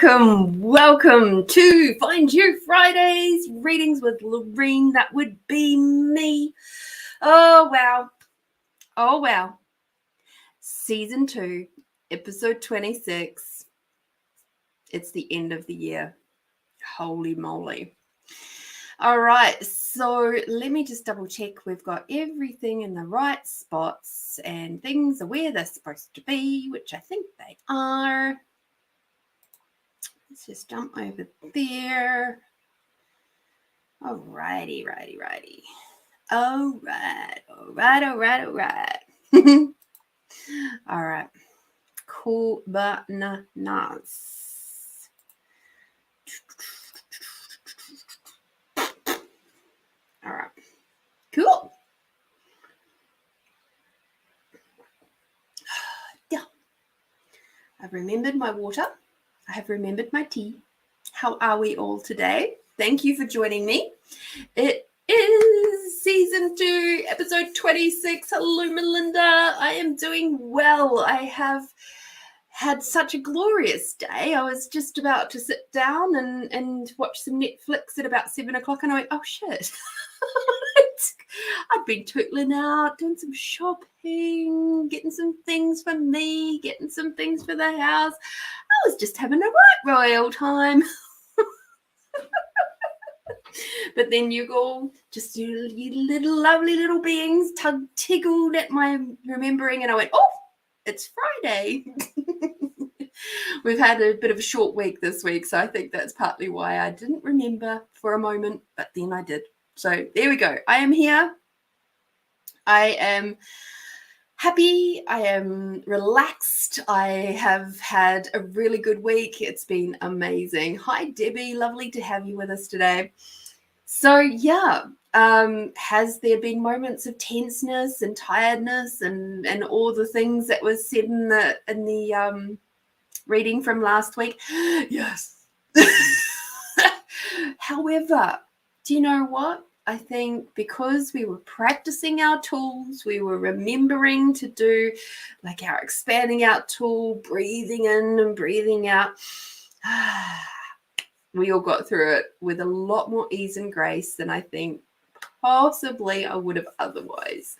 Welcome to Find You Fridays, readings with Lorene. That would be me. Oh, wow. Season 2, episode 26. It's the end of the year. Holy moly. All right, so let me just double check we've got everything in the right spots and things are where they're supposed to be, which I think they are. Let's just jump over there. Alrighty. All right. All right. Cool bananas. All right. Cool. Yeah. I've remembered my water. I have remembered my tea. How are we all today? Thank you for joining me. It is season 2, episode 26. Hello, Melinda. I am doing well. I have had such a glorious day. I was just about to sit down and watch some Netflix at about 7 o'clock and I went, oh shit. I'd been tootling out, doing some shopping, getting some things for me, getting some things for the house. I was just having a right royal time. But then you go, just you little lovely little beings tiggled at my remembering and I went, oh, it's Friday. We've had a bit of a short week this week, so I think that's partly why I didn't remember for a moment, but then I did. So there we go. I am here. I am happy. I am relaxed. I have had a really good week. It's been amazing. Hi, Debbie. Lovely to have you with us today. So yeah, has there been moments of tenseness and tiredness and all the things that was said in the reading from last week? Yes. However, do you know what? I think because we were practicing our tools, we were remembering to do like our expanding out tool, breathing in and breathing out. We all got through it with a lot more ease and grace than I think possibly I would have otherwise.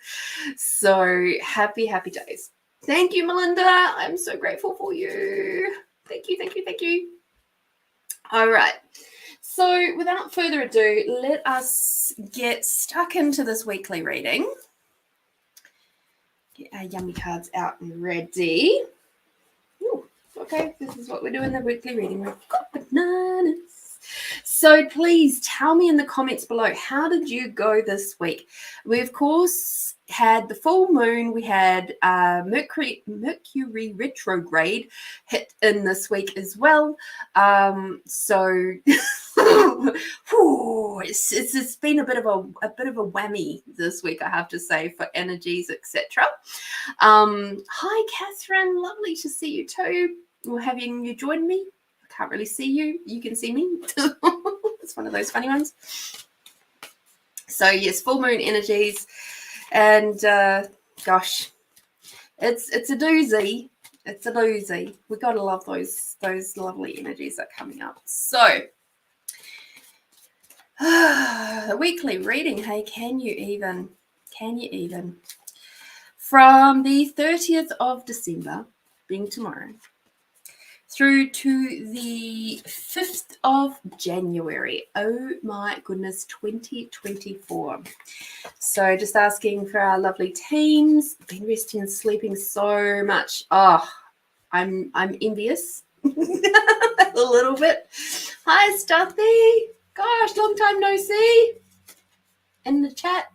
So happy days. Thank you, Melinda. I'm so grateful for you. Thank you. All right. So without further ado, let us get stuck into this weekly reading. Get our yummy cards out and ready. Ooh, okay, this is what we're doing, the weekly reading. We've got bananas. So please tell me in the comments below, how did you go this week? We, of course, had the full moon. We had Mercury retrograde hit in this week as well. So it's been a bit of a whammy this week, I have to say, for energies, etc. Hi, Catherine. Lovely to see you too. Or having you join me. I can't really see you. You can see me. It's one of those funny ones. So yes, full moon energies, and gosh, it's a doozy. It's a doozy. We gotta love those lovely energies that are coming up. So the weekly reading. Hey, can you even? From the 30th of December, being tomorrow, through to the 5th of January. Oh my goodness, 2024. So just asking for our lovely teams. Been resting and sleeping so much. Oh, I'm envious a little bit. Hi, Stuffy. Gosh, long time no see. In the chat.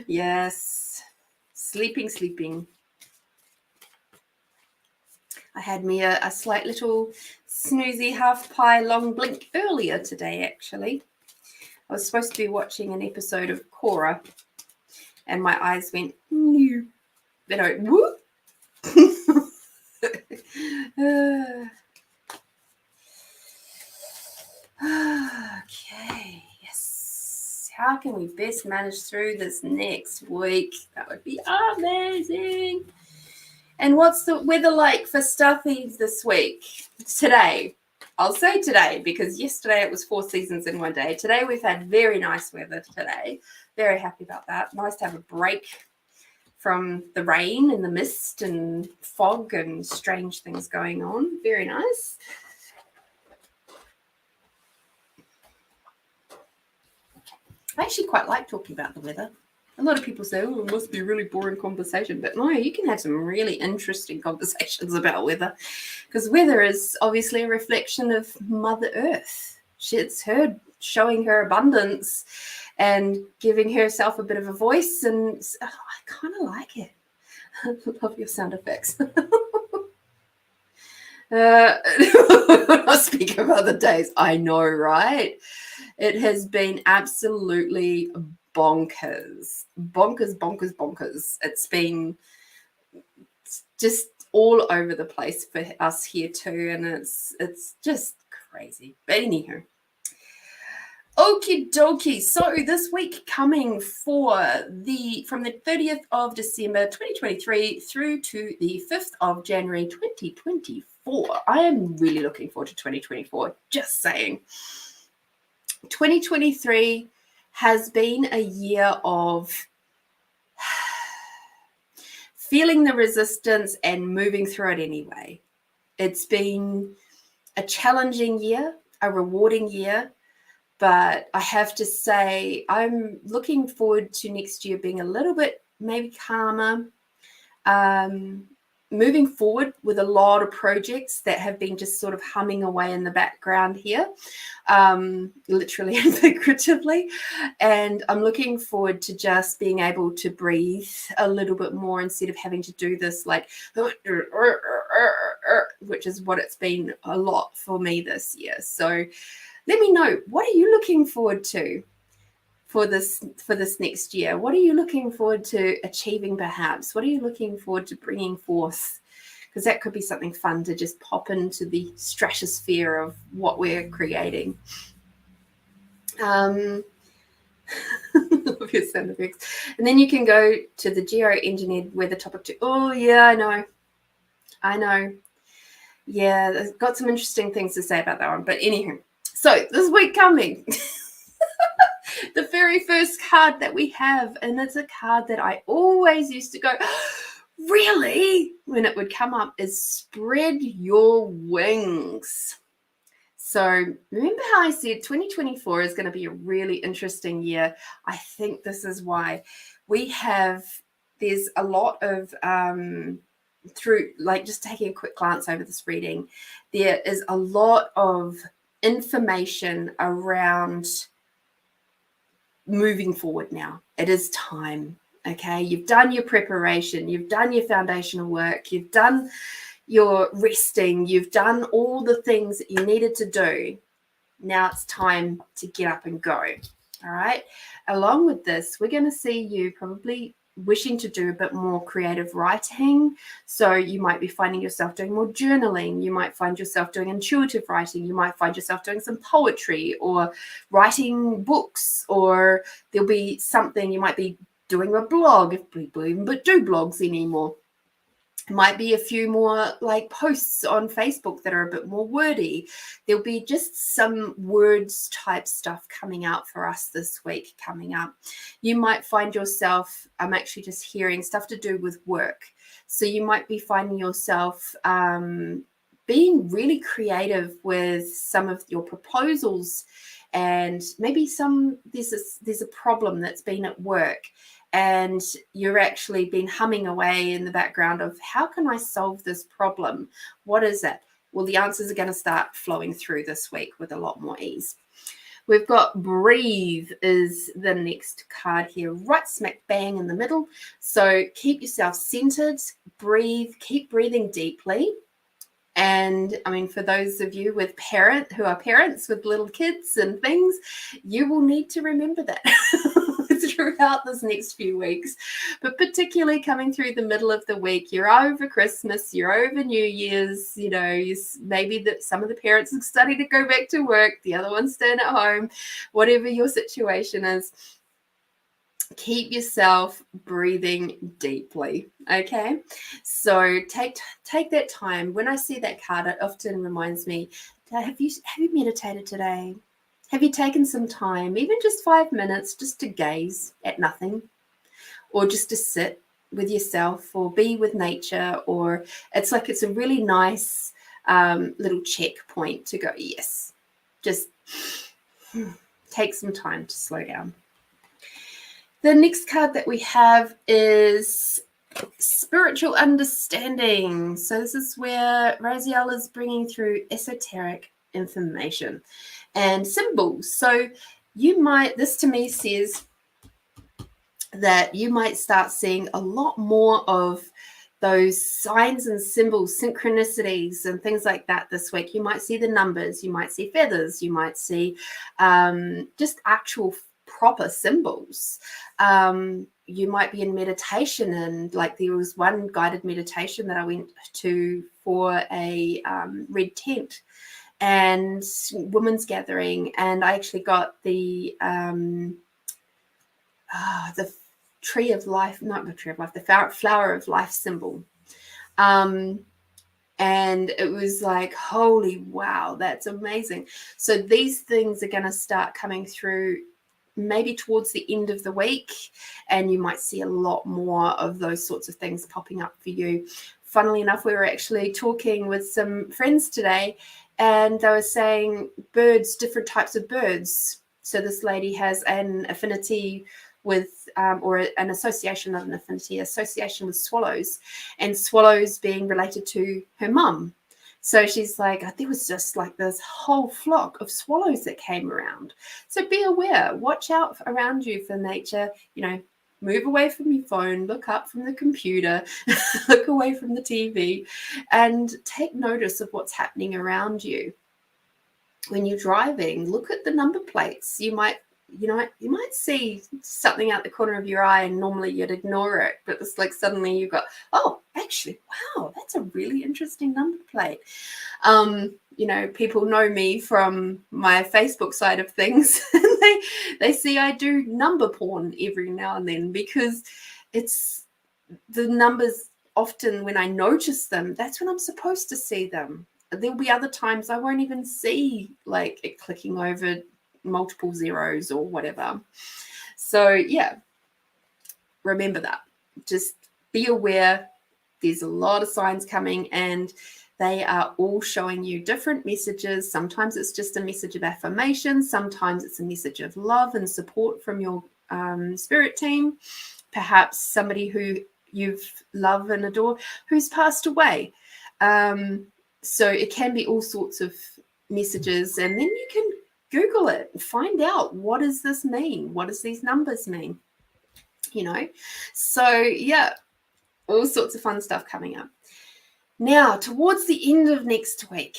Yes. Sleeping. I had me a slight little snoozy half pie long blink earlier today, actually. I was supposed to be watching an episode of Cora, and my eyes went, no. Then I went, whoop. Okay, yes. How can we best manage through this next week? That would be amazing. And what's the weather like for stuffies this week? Today. I'll say today because yesterday it was 4 seasons in one day. Today we've had very nice weather today. Very happy about that. Nice to have a break from the rain and the mist and fog and strange things going on. Very nice. I actually quite like talking about the weather. A lot of people say, oh, it must be a really boring conversation. But no, you can have some really interesting conversations about weather because weather is obviously a reflection of Mother Earth. It's her showing her abundance and giving herself a bit of a voice. And I kind of like it. I love your sound effects. I'll speak of other days. I know, right? It has been absolutely bonkers. It's been just all over the place for us here too, and it's just crazy. But anyhow, okie dokie. So this week coming from the 30th of December 2023 through to the 5th of January 2024. I am really looking forward to 2024. Just saying. 2023 has been a year of feeling the resistance and moving through it anyway. It's been a challenging year, a rewarding year, but I have to say I'm looking forward to next year being a little bit maybe calmer, moving forward with a lot of projects that have been just sort of humming away in the background here, literally and figuratively. And I'm looking forward to just being able to breathe a little bit more instead of having to do this like, which is what it's been a lot for me this year. So let me know, what are you looking forward to for this next year? What are you looking forward to achieving perhaps? What are you looking forward to bringing forth? Because that could be something fun to just pop into the stratosphere of what we're creating. Obvious sound effects. And then you can go to the geo-engineered weather topic too. Oh yeah, I know. Yeah, I've got some interesting things to say about that one. But anywho, so this week coming, the very first card that we have, and it's a card that I always used to go, really? When it would come up, is spread your wings. So remember how I said 2024 is going to be a really interesting year? I think this is why there's a lot of, through like just taking a quick glance over this reading, there is a lot of information around moving forward now. It is time. Okay, you've done your preparation, you've done your foundational work, you've done your resting, you've done all the things that you needed to do. Now it's time to get up and go. All right. Along with this, we're going to see you probably wishing to do a bit more creative writing. So you might be finding yourself doing more journaling. You might find yourself doing intuitive writing. You might find yourself doing some poetry or writing books, or there'll be something, you might be doing a blog if people even do blogs anymore. Might be a few more like posts on Facebook that are a bit more wordy. There'll be just some words type stuff coming out for us this week coming up. You might find yourself, I'm actually just hearing stuff to do with work. So you might be finding yourself being really creative with some of your proposals, and maybe there's a problem that's been at work, and you're actually been humming away in the background of how can I solve this problem? What is it? Well, the answers are going to start flowing through this week with a lot more ease. We've got breathe is the next card here, right smack bang in the middle. So keep yourself centered, breathe, keep breathing deeply. And I mean, for those of you who are parents with little kids and things, you will need to remember that throughout this next few weeks. But particularly coming through the middle of the week, you're over Christmas, you're over New Year's, maybe that some of the parents are starting to go back to work, the other one's staying at home, whatever your situation is. keep yourself breathing deeply. Okay, so take that time. When I see that card, it often reminds me, have you meditated today? Have you taken some time, even just 5 minutes, just to gaze at nothing, or just to sit with yourself, or be with nature? Or it's like it's a really nice little checkpoint to go, yes, just take some time to slow down. The next card that we have is spiritual understanding. So this is where Raziel is bringing through esoteric information and symbols. So you might, this to me says that you might start seeing a lot more of those signs and symbols, synchronicities and things like that this week. You might see the numbers, you might see feathers, you might see just actual proper symbols. You might be in meditation, and like there was one guided meditation that I went to for a red tent and women's gathering, and I actually got the tree of life, not the tree of life, the flower of life symbol. And it was like, holy wow, that's amazing. So these things are going to start coming through maybe towards the end of the week, and you might see a lot more of those sorts of things popping up for you. Funnily enough, we were actually talking with some friends today, and they were saying birds, different types of birds. So this lady has an affinity with or an association, not an affinity, association with swallows, and swallows being related to her mum. So she's like, there was just like this whole flock of swallows that came around. So be aware, watch out around you for nature, move away from your phone, look up from the computer, look away from the TV, and take notice of what's happening around you. When you're driving, look at the number plates. You might see something out the corner of your eye, and normally you'd ignore it, but it's like suddenly you've got, oh, actually, wow, that's a really interesting number plate. People know me from my Facebook side of things. they see I do number porn every now and then, because it's the numbers. Often when I notice them, that's when I'm supposed to see them. There'll be other times I won't even see like it clicking over multiple zeros or whatever. So yeah, remember that. Just be aware. There's a lot of signs coming, and they are all showing you different messages. Sometimes it's just a message of affirmation. Sometimes it's a message of love and support from your spirit team. Perhaps somebody who you love and adore who's passed away. So it can be all sorts of messages, and then you can Google it and find out, what does this mean? What does these numbers mean? So yeah, all sorts of fun stuff coming up. Now, towards the end of next week,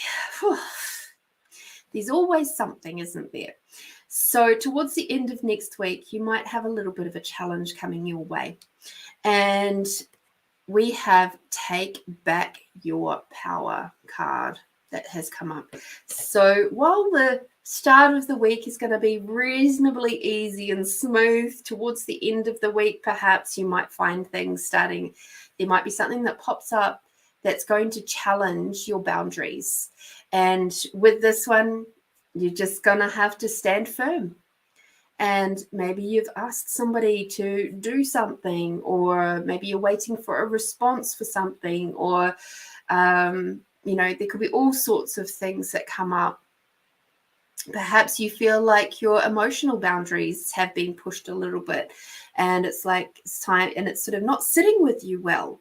there's always something, isn't there? So towards the end of next week, you might have a little bit of a challenge coming your way. And we have Take Back Your Power card that has come up. So while the start of the week is going to be reasonably easy and smooth, towards the end of the week, perhaps you might find things starting. There might be something that pops up that's going to challenge your boundaries. And with this one, you're just going to have to stand firm. And maybe you've asked somebody to do something, or maybe you're waiting for a response for something, or, there could be all sorts of things that come up. Perhaps you feel like your emotional boundaries have been pushed a little bit, and it's like it's time, and it's sort of not sitting with you well.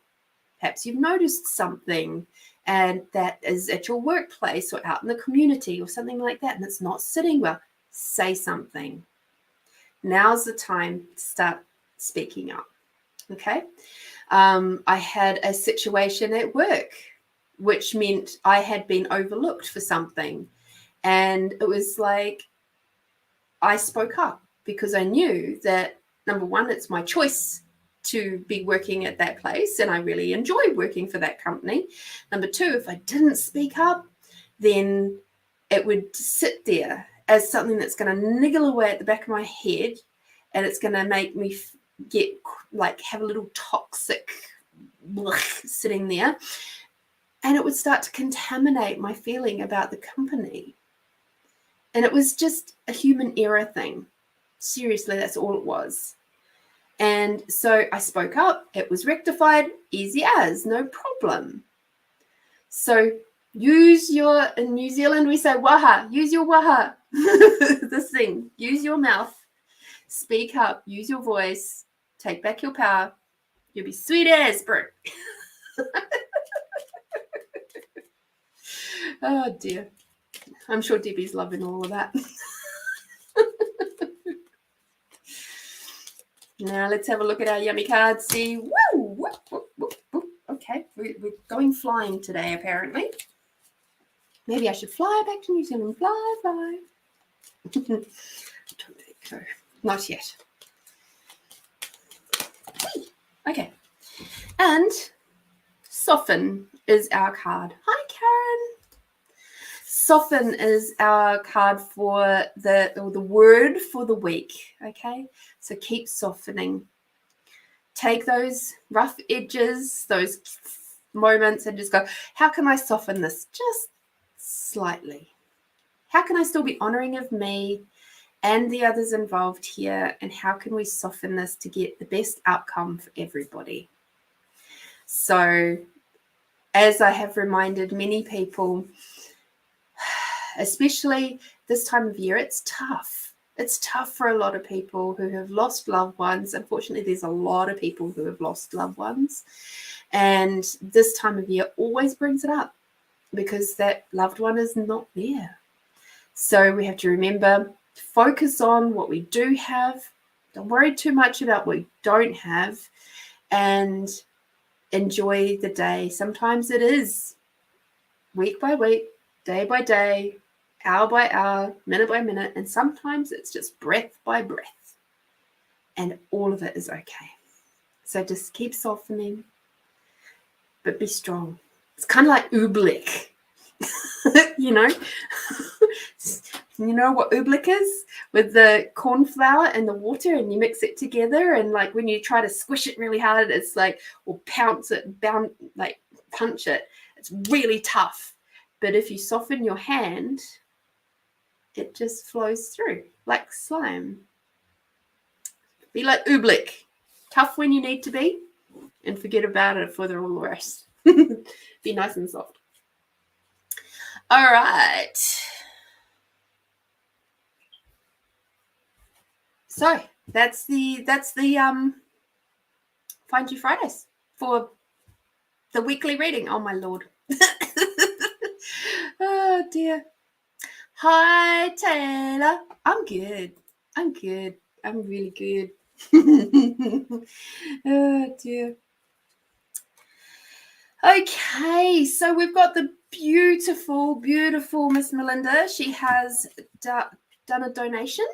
Perhaps you've noticed something, and that is at your workplace or out in the community or something like that, and it's not sitting well. Say something. Now's the time to start speaking up. Okay. I had a situation at work, which meant I had been overlooked for something. And it was like, I spoke up because I knew that, number one, it's my choice to be working at that place, and I really enjoy working for that company. Number two, if I didn't speak up, then it would sit there as something that's going to niggle away at the back of my head, and it's going to make me get like have a little toxic sitting there, and it would start to contaminate my feeling about the company. And it was just a human error thing. Seriously, that's all it was. And so I spoke up. It was rectified, easy as, no problem. So use your, in New Zealand we say waha, use your waha. This thing, use your mouth, speak up, use your voice, take back your power. You'll be sweet as, bro. Oh dear. I'm sure Debbie's loving all of that. Now let's have a look at our yummy cards. See, woo, woo, woo, woo, woo. Okay, we're going flying today apparently. Maybe I should fly back to New Zealand. Fly. Don't think so. Not yet. Okay, and soften is our card. Hi, Karen. Soften is our card for the word for the week. Okay, so keep softening. Take those rough edges, those moments, and just go, how can I soften this just slightly? How can I still be honoring of me and the others involved here? And how can we soften this to get the best outcome for everybody? So, as I have reminded many people, especially this time of year, it's tough. It's tough for a lot of people who have lost loved ones. Unfortunately, there's a lot of people who have lost loved ones. And this time of year always brings it up because that loved one is not there. So we have to remember, focus on what we do have. Don't worry too much about what we don't have. And enjoy the day. Sometimes it is week by week, day by day, hour by hour, minute by minute, and sometimes it's just breath by breath, and all of it is okay. So just keep softening, but be strong. It's kind of like oobleck, you know. You know what oobleck is? With the corn flour and the water, and you mix it together, and like when you try to squish it really hard, it's like, or punch it, it's really tough. But if you soften your hand, it just flows through like slime. Be like oobleck, tough when you need to be, and forget about it for the rest. Be nice and soft. All right. So that's the Find You Fridays for the weekly reading. Oh my Lord. Oh dear. Hi Taylor. I'm good. I'm really good. Oh dear. Okay, so we've got the beautiful Miss Melinda. She has done a donation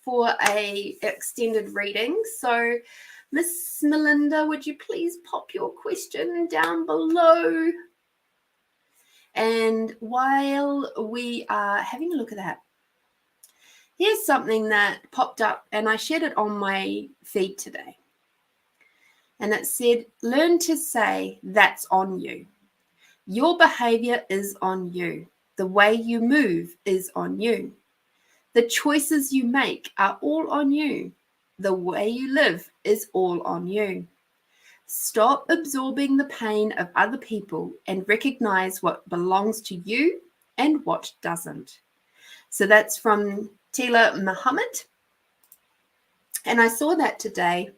for a extended reading. So Miss Melinda, would you please pop your question down below? And while we are having a look at that, here's something that popped up, and I shared it on my feed today. And it said, learn to say that's on you. Your behavior is on you. The way you move is on you. The choices you make are all on you. The way you live is all on you. Stop absorbing the pain of other people and recognize what belongs to you and what doesn't. So that's from Tila Muhammad. And I saw that today.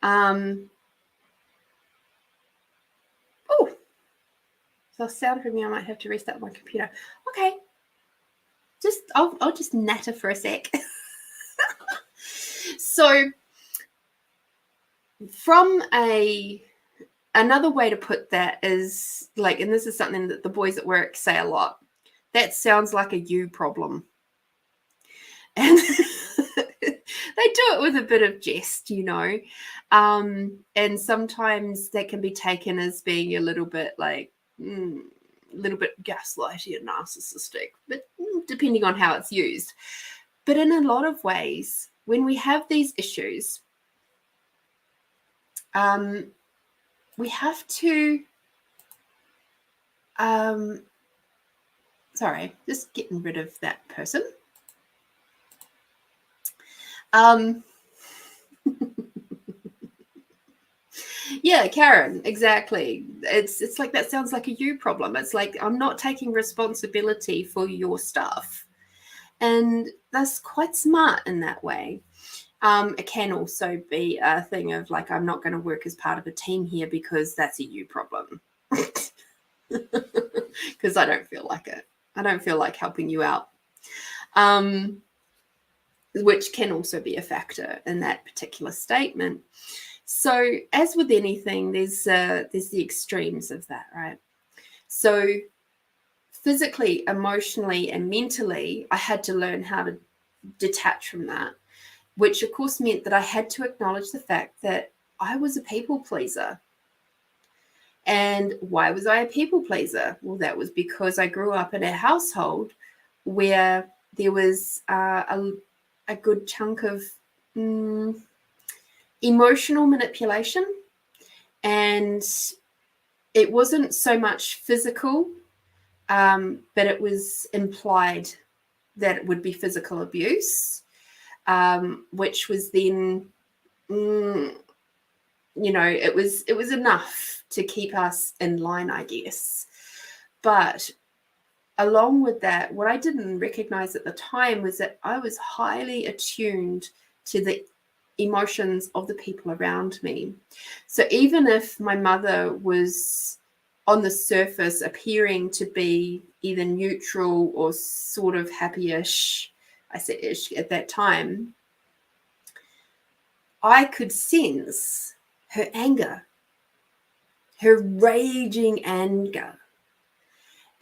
Oh, so sound for me, I might have to restart my computer. Okay. I'll just natter for a sec. So from another way to put that is like, and this is something that the boys at work say a lot, that sounds like a you problem. And they do it with a bit of jest, you know. And sometimes that can be taken as being a little bit like, a little bit gaslighty and narcissistic, but depending on how it's used. But in a lot of ways, when we have these issues, we have to, sorry, just getting rid of that person. Yeah, Karen, exactly. It's like that sounds like a you problem. It's like I'm not taking responsibility for your stuff. And that's quite smart in that way. It can also be a thing of like, I'm not going to work as part of a team here because that's a you problem. Because I don't feel like it. I don't feel like helping you out. Which can also be a factor in that particular statement. So, as with anything, there's the extremes of that, right? So, physically, emotionally, and mentally, I had to learn how to detach from that, which of course meant that I had to acknowledge the fact that I was a people pleaser. And why was I a people pleaser? Well, that was because I grew up in a household where there was a good chunk of emotional manipulation, and it wasn't so much physical, but it was implied that it would be physical abuse, which was then, it was enough to keep us in line, I guess. But along with that, what I didn't recognize at the time was that I was highly attuned to the emotions of the people around me. So even if my mother was on the surface appearing to be either neutral or sort of happy-ish, I said ish at that time, I could sense her anger, her raging anger.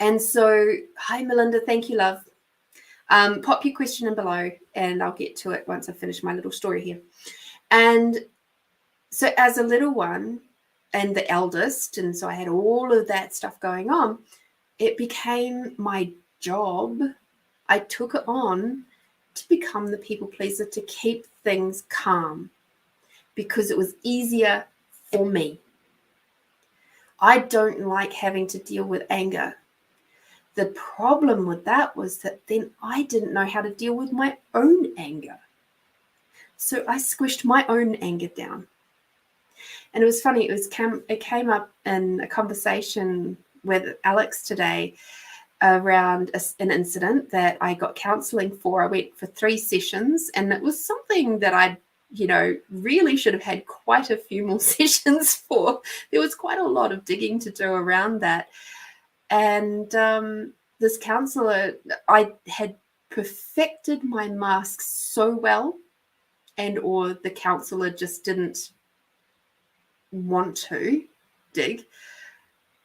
And so, hi, Melinda. Thank you, love. Pop your question in below and I'll get to it once I finish my little story here. And so as a little one and the eldest, and so I had all of that stuff going on, it became my job. I took it on to become the people pleaser, to keep things calm because it was easier for me. I don't like having to deal with anger. The problem with that was that then I didn't know how to deal with my own anger. So I squished my own anger down. And it was funny, it came up in a conversation with Alex today around an incident that I got counseling for. I went for 3 sessions, and it was something that I really should have had quite a few more sessions for. There was quite a lot of digging to do around that. And this counselor, I had perfected my masks so well, or the counselor just didn't want to dig,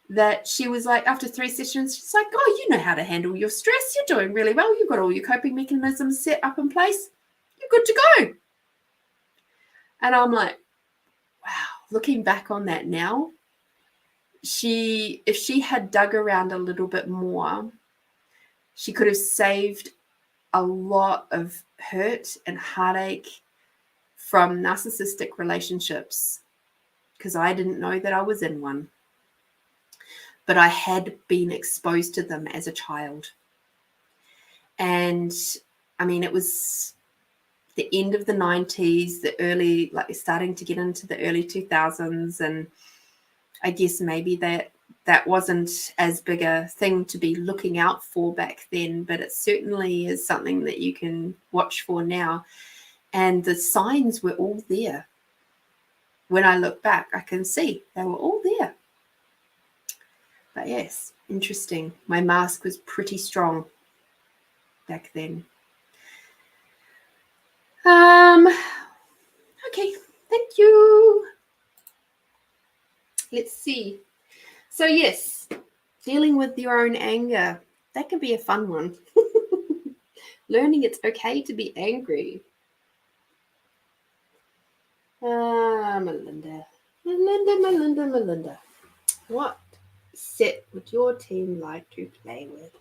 that she was like, after 3 sessions, she's like, oh, you know how to handle your stress. You're doing really well. You've got all your coping mechanisms set up in place. You're good to go. And I'm like, wow, looking back on that now, if she had dug around a little bit more, she could have saved a lot of hurt and heartache from narcissistic relationships, because I didn't know that I was in one. But I had been exposed to them as a child. And I mean, it was the end of the 90s, starting to get into the early 2000s. And I guess maybe that wasn't as big a thing to be looking out for back then, but it certainly is something that you can watch for now. And the signs were all there. When I look back, I can see they were all there. But yes, interesting. My mask was pretty strong back then. Okay, thank you. Let's see. So yes, dealing with your own anger, that can be a fun one. Learning it's okay to be angry. Melinda. What set would your team like to play with?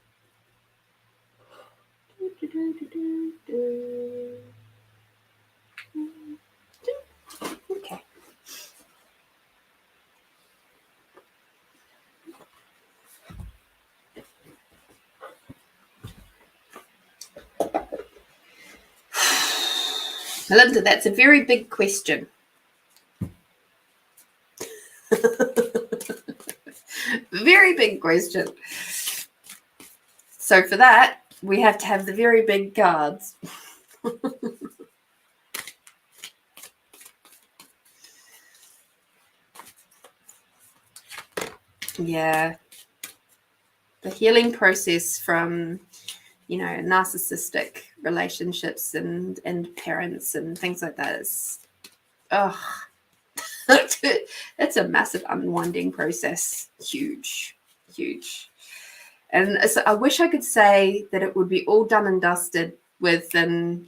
Melinda, that's a very big question. Very big question. So for that, we have to have the very big cards. Yeah. The healing process from, narcissistic relationships and parents and things like that is, it's a massive unwinding process. Huge. And so I wish I could say that it would be all done and dusted within,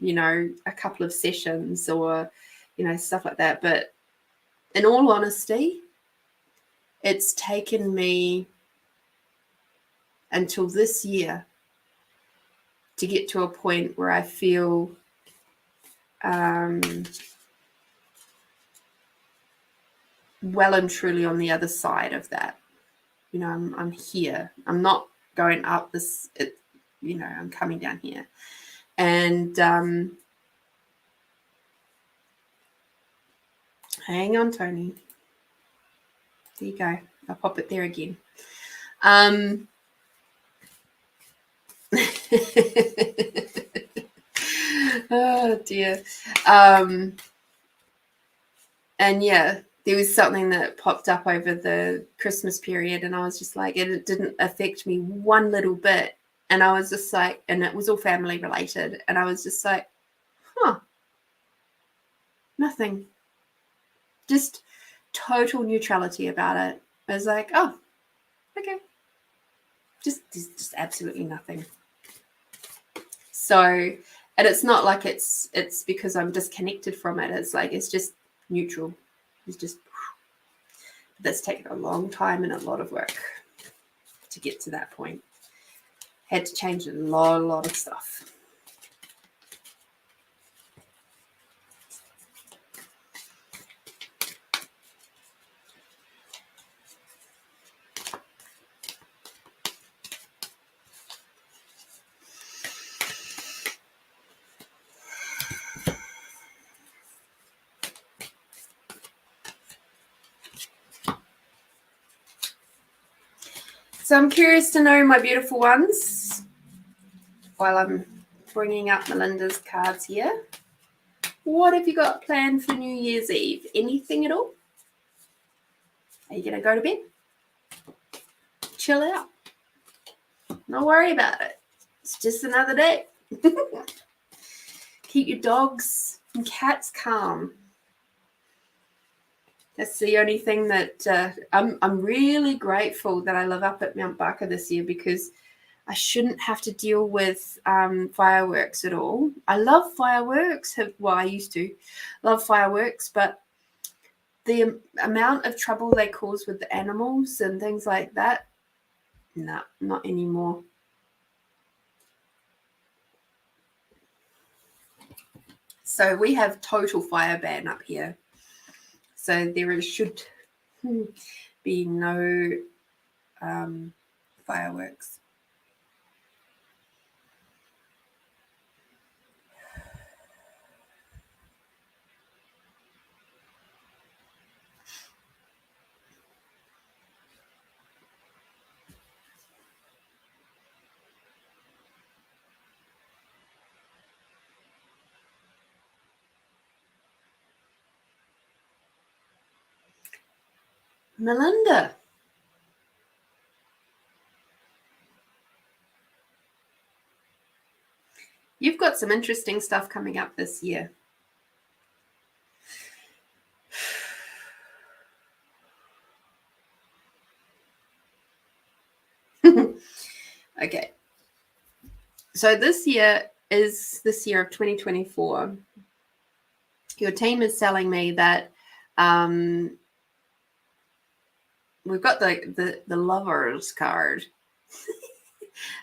a couple of sessions or, stuff like that. But in all honesty, it's taken me until this year to get to a point where I feel well and truly on the other side of that. I'm here. I'm not going up this, I'm coming down here. And hang on, Tony. There you go. I'll pop it there again. Oh dear. And yeah, there was something that popped up over the Christmas period, and I was just like, it didn't affect me one little bit. And I was just like, and it was all family related. And I was just like, nothing. Just total neutrality about it. I was like, oh, okay. Just absolutely nothing. So, and it's not like it's because I'm disconnected from it. It's like, it's just neutral. It's just, that's taken a long time and a lot of work to get to that point. Had to change a lot of stuff. So I'm curious to know, my beautiful ones, while I'm bringing up Melinda's cards here, what have you got planned for New Year's Eve? Anything at all? Are you going to go to bed? Chill out. Don't worry about it. It's just another day. Keep your dogs and cats calm. That's the only thing that I'm really grateful that I live up at Mount Barker this year, because I shouldn't have to deal with fireworks at all. I love fireworks. Well, I used to love fireworks, but the amount of trouble they cause with the animals and things like that, no, not anymore. So we have total fire ban up here. So there should be no fireworks. Melinda. You've got some interesting stuff coming up this year. Okay. So this year is this year of 2024. Your team is telling me that we've got the lovers card.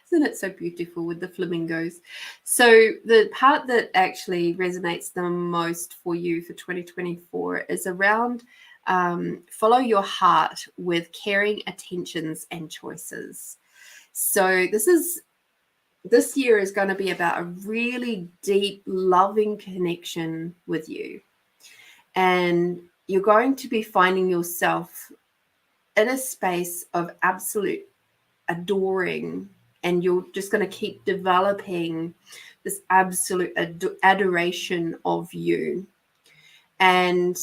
Isn't it so beautiful with the flamingos? So the part that actually resonates the most for you for 2024 is around follow your heart with caring attentions and choices. So this is this year is going to be about a really deep, loving connection with you. And you're going to be finding yourself in a space of absolute adoring, and you're just going to keep developing this absolute adoration of you. And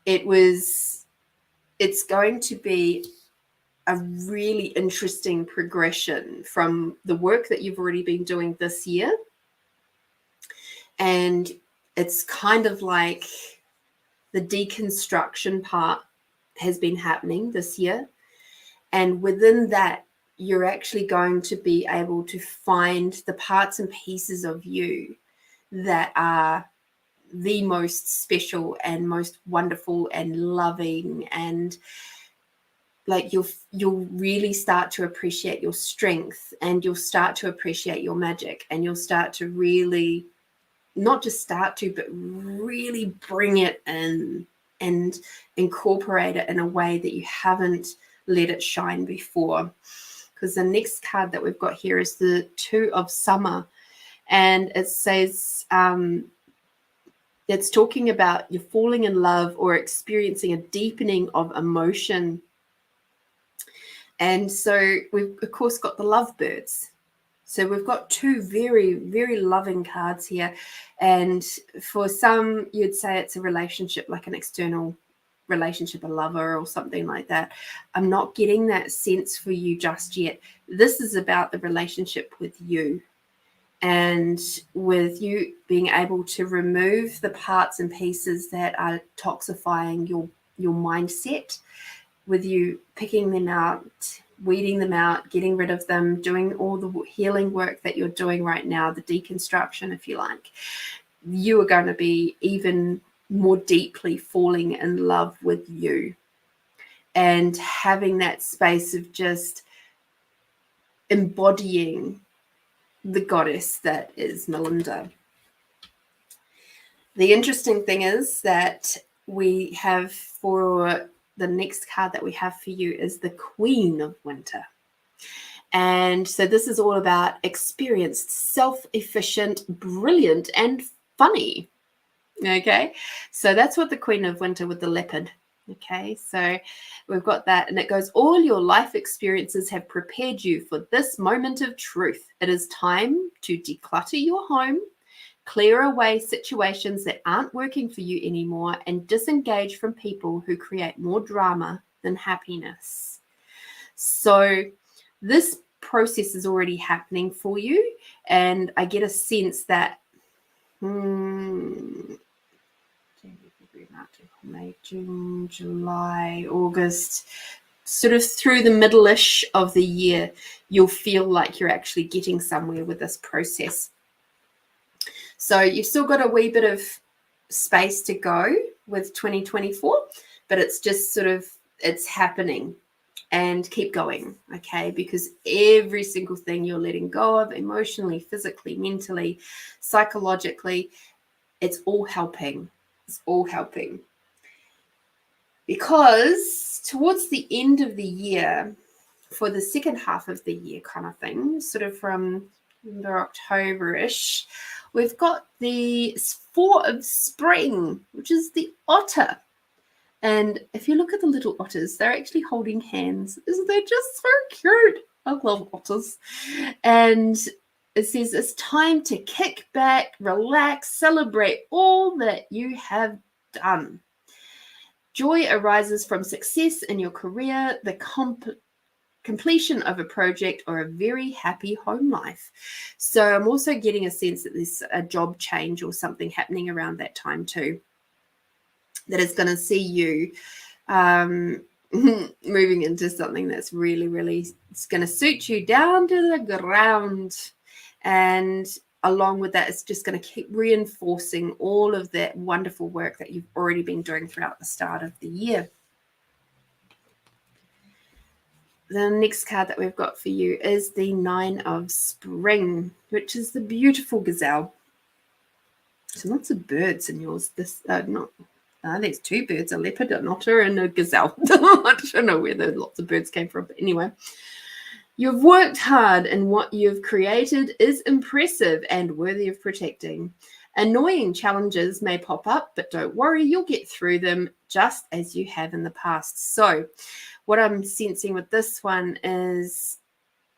it's going to be a really interesting progression from the work that you've already been doing this year. And it's kind of like the deconstruction part has been happening this year. And within that, you're actually going to be able to find the parts and pieces of you that are the most special and most wonderful and loving, and like you'll really start to appreciate your strength, and you'll start to appreciate your magic, and you'll start to really not just start to, but really bring it in and incorporate it in a way that you haven't let it shine before. Because the next card that we've got here is the Two of Summer, and it says it's talking about you're falling in love or experiencing a deepening of emotion. And so we've, of course, got the lovebirds. So we've got two very, very loving cards here. And for some, you'd say it's a relationship, like an external relationship, a lover or something like that. I'm not getting that sense for you just yet. This is about the relationship with you, and with you being able to remove the parts and pieces that are toxifying your mindset, with you picking them out, weeding them out, getting rid of them, doing all the healing work that you're doing right now, the deconstruction, if you like. You are going to be even more deeply falling in love with you, and having that space of just embodying the goddess that is Melinda. The interesting thing is that we have, for the next card that we have for you, is the Queen of Winter. And so this is all about experienced, self-efficient, brilliant, and funny. Okay, so that's what the Queen of Winter with the leopard. Okay, so we've got that, and it goes, all your life experiences have prepared you for this moment of truth. It is time to declutter your home, clear away situations that aren't working for you anymore, and disengage from people who create more drama than happiness. So this process is already happening for you, and I get a sense that May, June, July, August, sort of through the middle-ish of the year, you'll feel like you're actually getting somewhere with this process. So you've still got a wee bit of space to go with 2024, but it's just sort of, it's happening. And keep going, okay? Because every single thing you're letting go of, emotionally, physically, mentally, psychologically, it's all helping. It's all helping. Because towards the end of the year, for the second half of the year kind of thing, sort of from October-ish, we've got the Four of Spring, which is the otter. And if you look at the little otters, they're actually holding hands. Isn't they just so cute? I love otters. And it says it's time to kick back, relax, celebrate all that you have done. Joy arises from success in your career, the completion of a project, or a very happy home life. So I'm also getting a sense that there's a job change or something happening around that time too, that is going to see you moving into something that's really, really, it's going to suit you down to the ground. And along with that, it's just going to keep reinforcing all of that wonderful work that you've already been doing throughout the start of the year. The next card that we've got for you is the Nine of Spring, which is the beautiful gazelle. So lots of birds in yours. There's two birds, a leopard, an otter, and a gazelle. I don't know where the lots of birds came from, but anyway. You've worked hard, and what you've created is impressive and worthy of protecting. Annoying challenges may pop up, but don't worry, you'll get through them just as you have in the past. So, what I'm sensing with this one is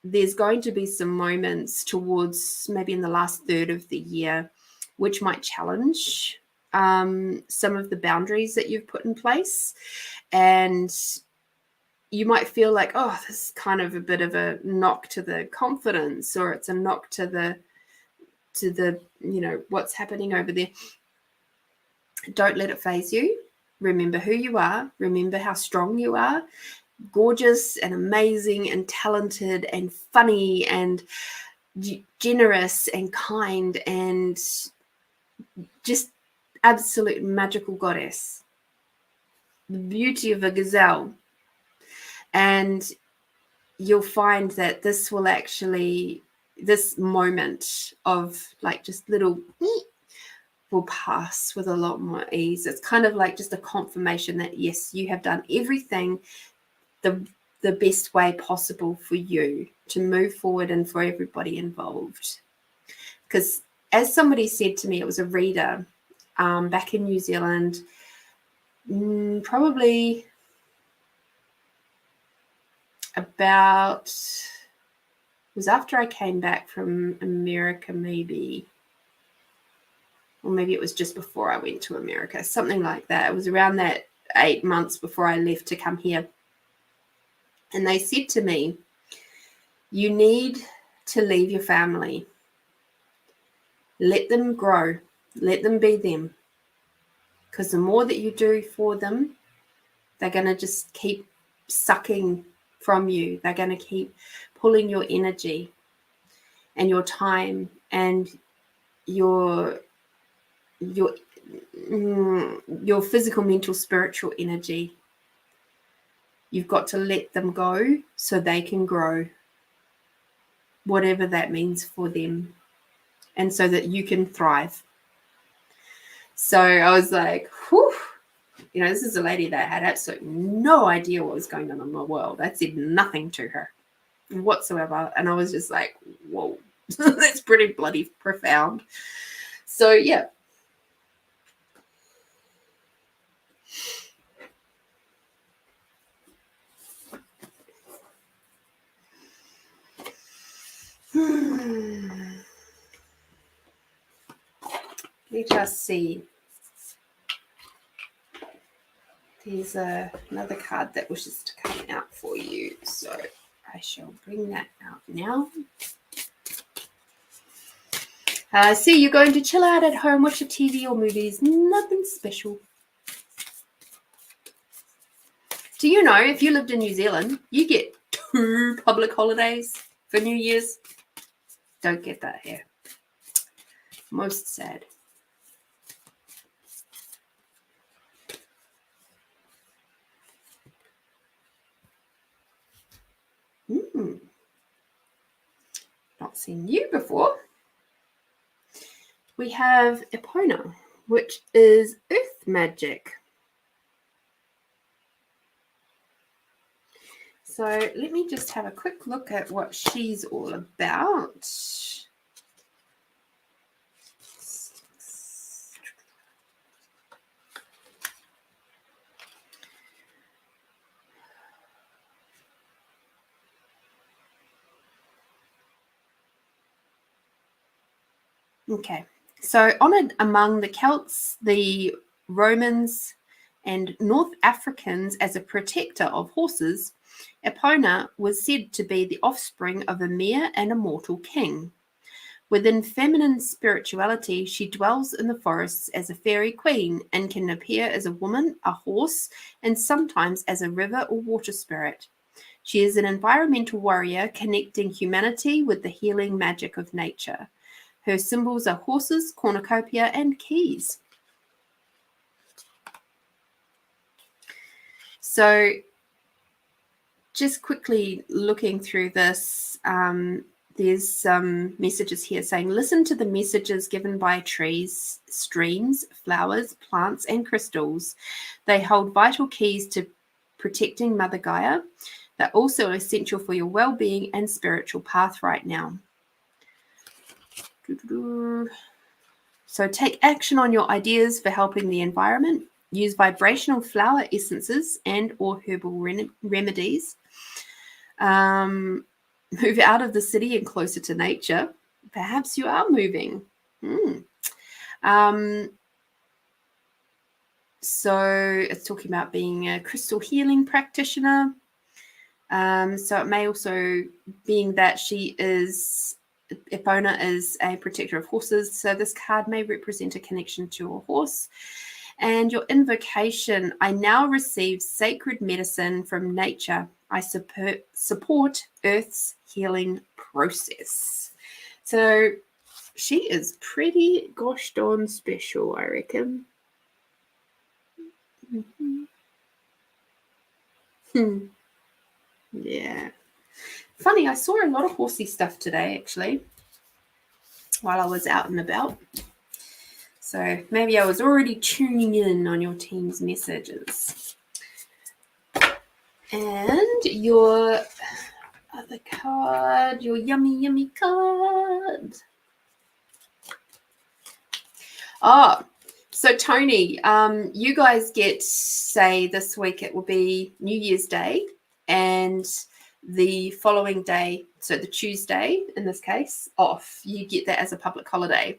there's going to be some moments towards maybe in the last third of the year which might challenge some of the boundaries that you've put in place. And you might feel like, oh, this is kind of a bit of a knock to the confidence, or it's a knock to the what's happening over there. Don't let it faze you. Remember who you are. Remember how strong you are. Gorgeous and amazing and talented and funny and generous and kind and just absolute magical goddess. The beauty of a gazelle. And you'll find that this moment of like just little will pass with a lot more ease. It's kind of like just a confirmation that, yes, you have done everything the best way possible for you to move forward and for everybody involved. Because as somebody said to me, it was a reader back in New Zealand, probably about, it was after I came back from America, maybe, or maybe it was just before I went to America, something like that. It was around that 8 months before I left to come here. And they said to me, you need to leave your family. Let them grow. Let them be them. Because the more that you do for them, they're going to just keep sucking from you. They're going to keep pulling your energy and your time and your physical, mental, spiritual energy. You've got to let them go so they can grow, whatever that means for them, and so that you can thrive. So I was like, whew, this is a lady that had absolutely no idea what was going on in the world. That said nothing to her whatsoever. And I was just like, whoa, that's pretty bloody profound. So, yeah. Let us see. There's another card that wishes to come out for you. So I shall bring that out now. See, you're going to chill out at home, watch your TV or movies. Nothing special. Do you know, if you lived in New Zealand, you get 2 public holidays for New Year's? Don't get that here. Most sad. Not seen you before. We have Epona, which is earth magic. So let me just have a quick look at what she's all about. Okay, so honoured among the Celts, the Romans, and North Africans as a protector of horses, Epona was said to be the offspring of a mere and immortal king. Within feminine spirituality, she dwells in the forests as a fairy queen and can appear as a woman, a horse, and sometimes as a river or water spirit. She is an environmental warrior connecting humanity with the healing magic of nature. Her symbols are horses, cornucopia, and keys. So just quickly looking through this, there's some messages here saying, listen to the messages given by trees, streams, flowers, plants, and crystals. They hold vital keys to protecting Mother Gaia. They're also essential for your well-being and spiritual path right now. So take action on your ideas for helping the environment. Use vibrational flower essences and or herbal remedies. Move out of the city and closer to nature. Perhaps you are moving. So it's talking about being a crystal healing practitioner. So it may also being that Epona is a protector of horses. So this card may represent a connection to a horse. And your invocation, I now receive sacred medicine from nature. I support Earth's healing process. So she is pretty gosh darn special, I reckon. Yeah. Funny, I saw a lot of horsey stuff today, actually, while I was out and about. So maybe I was already tuning in on your team's messages. And your other card, your yummy, yummy card. So Tony, you guys get, say this week it will be New Year's Day, and the following day, so the Tuesday in this case, off. You get that as a public holiday.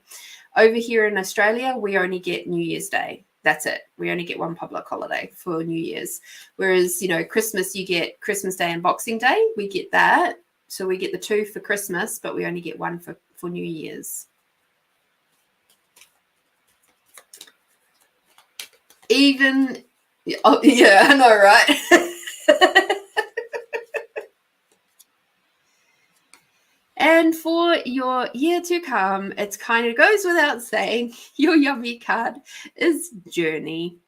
Over here in Australia, we only get New Year's Day. That's it. We only get one public holiday for New Year's. Whereas, Christmas, you get Christmas Day and Boxing Day. We get that. So we get the two for Christmas, but we only get one for New Year's. Oh, yeah, I know, right? And for your year to come, it kind of goes without saying, your yummy card is journey.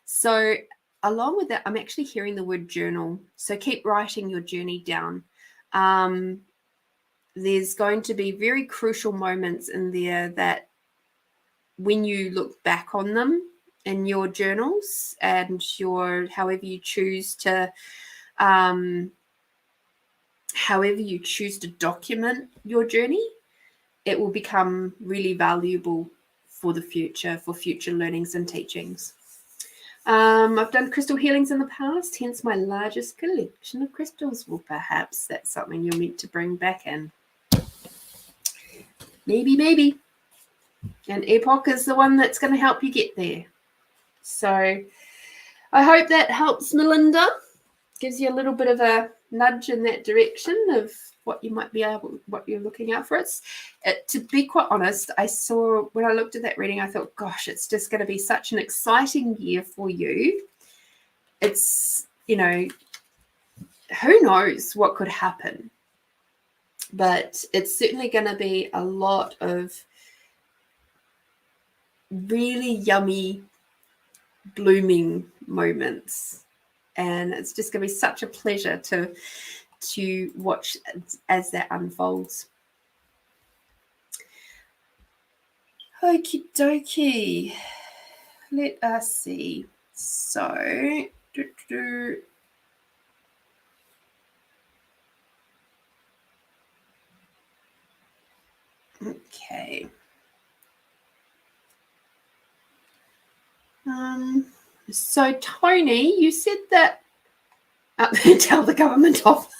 So along with that, I'm actually hearing the word journal. So keep writing your journey down. There's going to be very crucial moments in there that when you look back on them in your journals and however you choose to document your journey, it will become really valuable for the future, for future learnings and teachings. I've done crystal healings in the past, hence my largest collection of crystals. Well, perhaps that's something you're meant to bring back in. Maybe. And Epoch is the one that's going to help you get there. So I hope that helps, Melinda. Gives you a little bit of a nudge in that direction of what you might be what you're looking out for. To be quite honest, I saw when I looked at that reading, I thought, gosh, it's just going to be such an exciting year for you. It's, who knows what could happen, but it's certainly going to be a lot of really yummy blooming moments. And it's just going to be such a pleasure to watch as that unfolds. Okie dokie. Let us see. So, okay. So Tony, you said that tell the government off.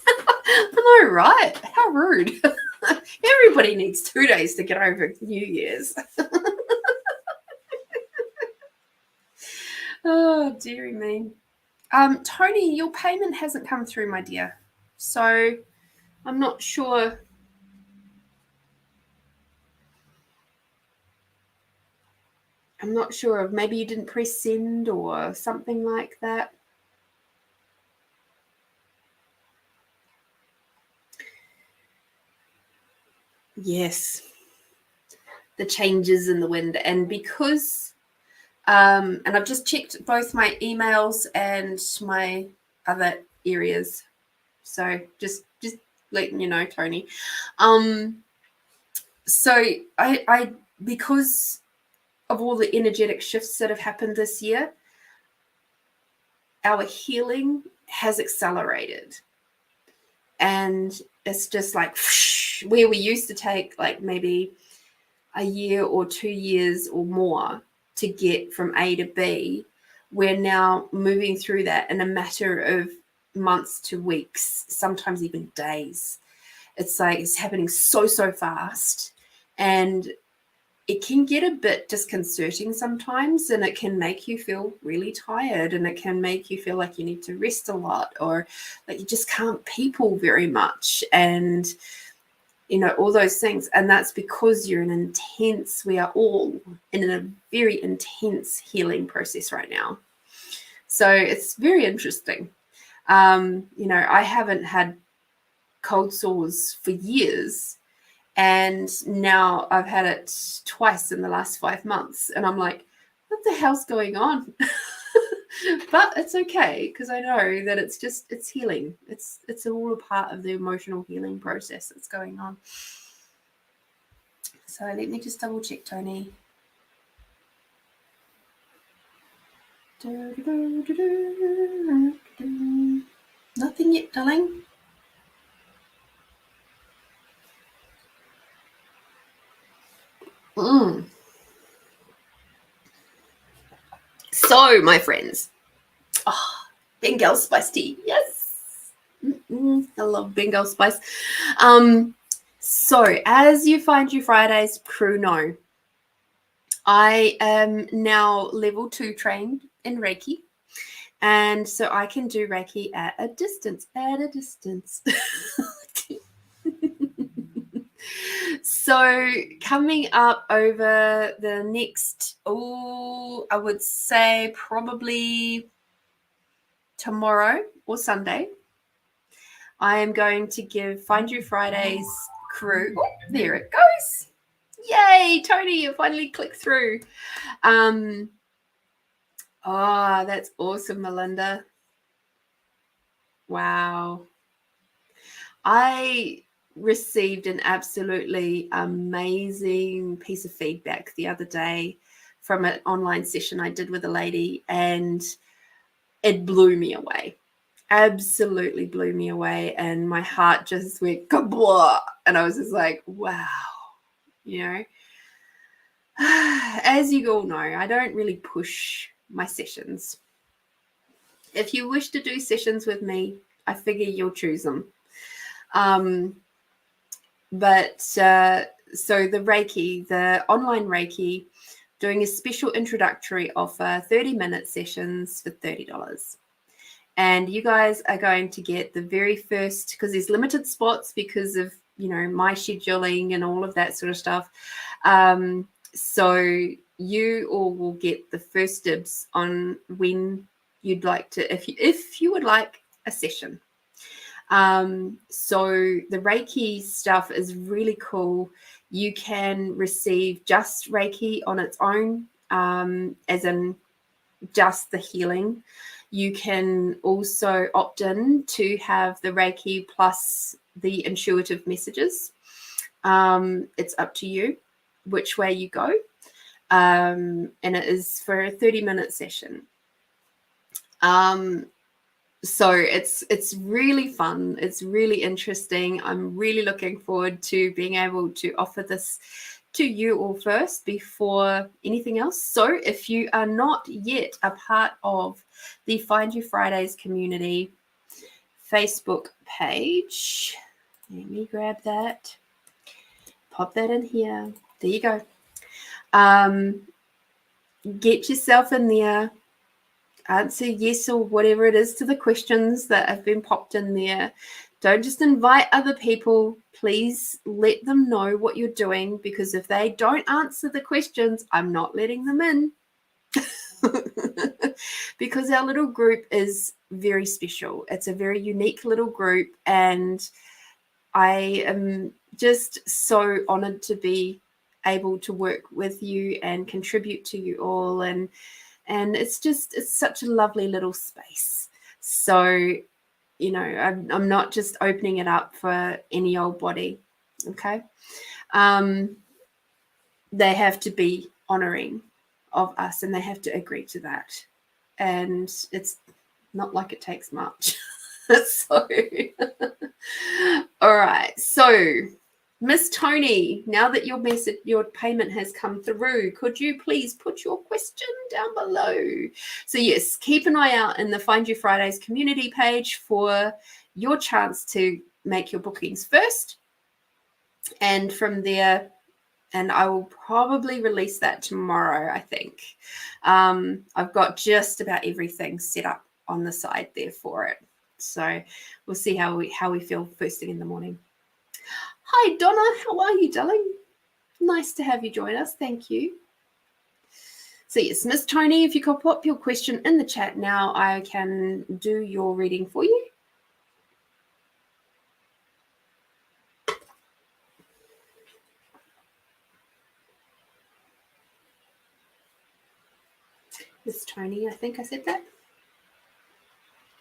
I know, right? How rude. Everybody needs 2 days to get over New Year's. Oh, dearie me. Tony, your payment hasn't come through, my dear. So I'm not sure. I'm not sure of maybe you didn't press send or something like that. Yes. The changes in the wind. And because, and I've just checked both my emails and my other areas. So just letting you know, Tony. So I because of all the energetic shifts that have happened this year, our healing has accelerated. And it's just like where we used to take like maybe a year or 2 years or more to get from A to B, we're now moving through that in a matter of months to weeks, sometimes even days. It's like it's happening so fast, and it can get a bit disconcerting sometimes, and it can make you feel really tired, and it can make you feel like you need to rest a lot, or like you just can't people very much, and all those things. And that's because we are all in a very intense healing process right now. So it's very interesting. I haven't had cold sores for years, and now I've had it twice in the last 5 months, and I'm like, what the hell's going on? But it's okay, because I know that it's healing. It's all a part of the emotional healing process that's going on. So let me just double check, Tony. Nothing yet, darling. So, my friends, Bengal spice tea, yes. I love Bengal spice. So, as you find your Fridays crew know, I am now level 2 trained in Reiki, and so I can do Reiki at a distance. So coming up over the next, I would say probably tomorrow or Sunday, I am going to give Find You Fridays crew. Oh, there it goes. Yay, Tony, you finally clicked through. That's awesome, Melinda. Wow. I received an absolutely amazing piece of feedback the other day from an online session I did with a lady, and it blew me away. Absolutely blew me away, and my heart just went kablah, and I was just like, wow. As you all know, I don't really push my sessions. If you wish to do sessions with me, I figure you'll choose them. But so the Reiki, the online Reiki, doing a special introductory offer, 30-minute sessions for $30. And you guys are going to get the very first, because there's limited spots because of, my scheduling and all of that sort of stuff. So you all will get the first dibs on when you'd like to, if you would like a session. So the Reiki stuff is really cool. You can receive just Reiki on its own, as in just the healing. You can also opt in to have the Reiki plus the intuitive messages. It's up to you which way you go. And it is for a 30-minute session. So it's really fun. It's really interesting. I'm really looking forward to being able to offer this to you all first before anything else. So if you are not yet a part of the Find You Fridays community Facebook page, let me grab that, pop that in here. There you go. Get yourself in there. Answer yes or whatever it is to the questions that have been popped in there. Don't just invite other people. Please let them know what you're doing, because if they don't answer the questions, I'm not letting them in. Because our little group is very special. It's a very unique little group, and I am just so honored to be able to work with you and contribute to you all, and it's such a lovely little space. So I'm not just opening it up for any old body. Okay. They have to be honoring of us, and they have to agree to that. And it's Not like it takes much. So, all right. So, Miss Tony, now that your payment has come through, could you please put your question down below? So yes, keep an eye out in the Find You Fridays community page for your chance to make your bookings first. And from there, and I will probably release that tomorrow, I think. I've got just about everything set up on the side there for it. So we'll see how we feel first thing in the morning. Hi, Donna. How are you, darling? Nice to have you join us. Thank you. So yes, Miss Tony, if you could pop your question in the chat now, I can do your reading for you. Miss Tony, I think I said that.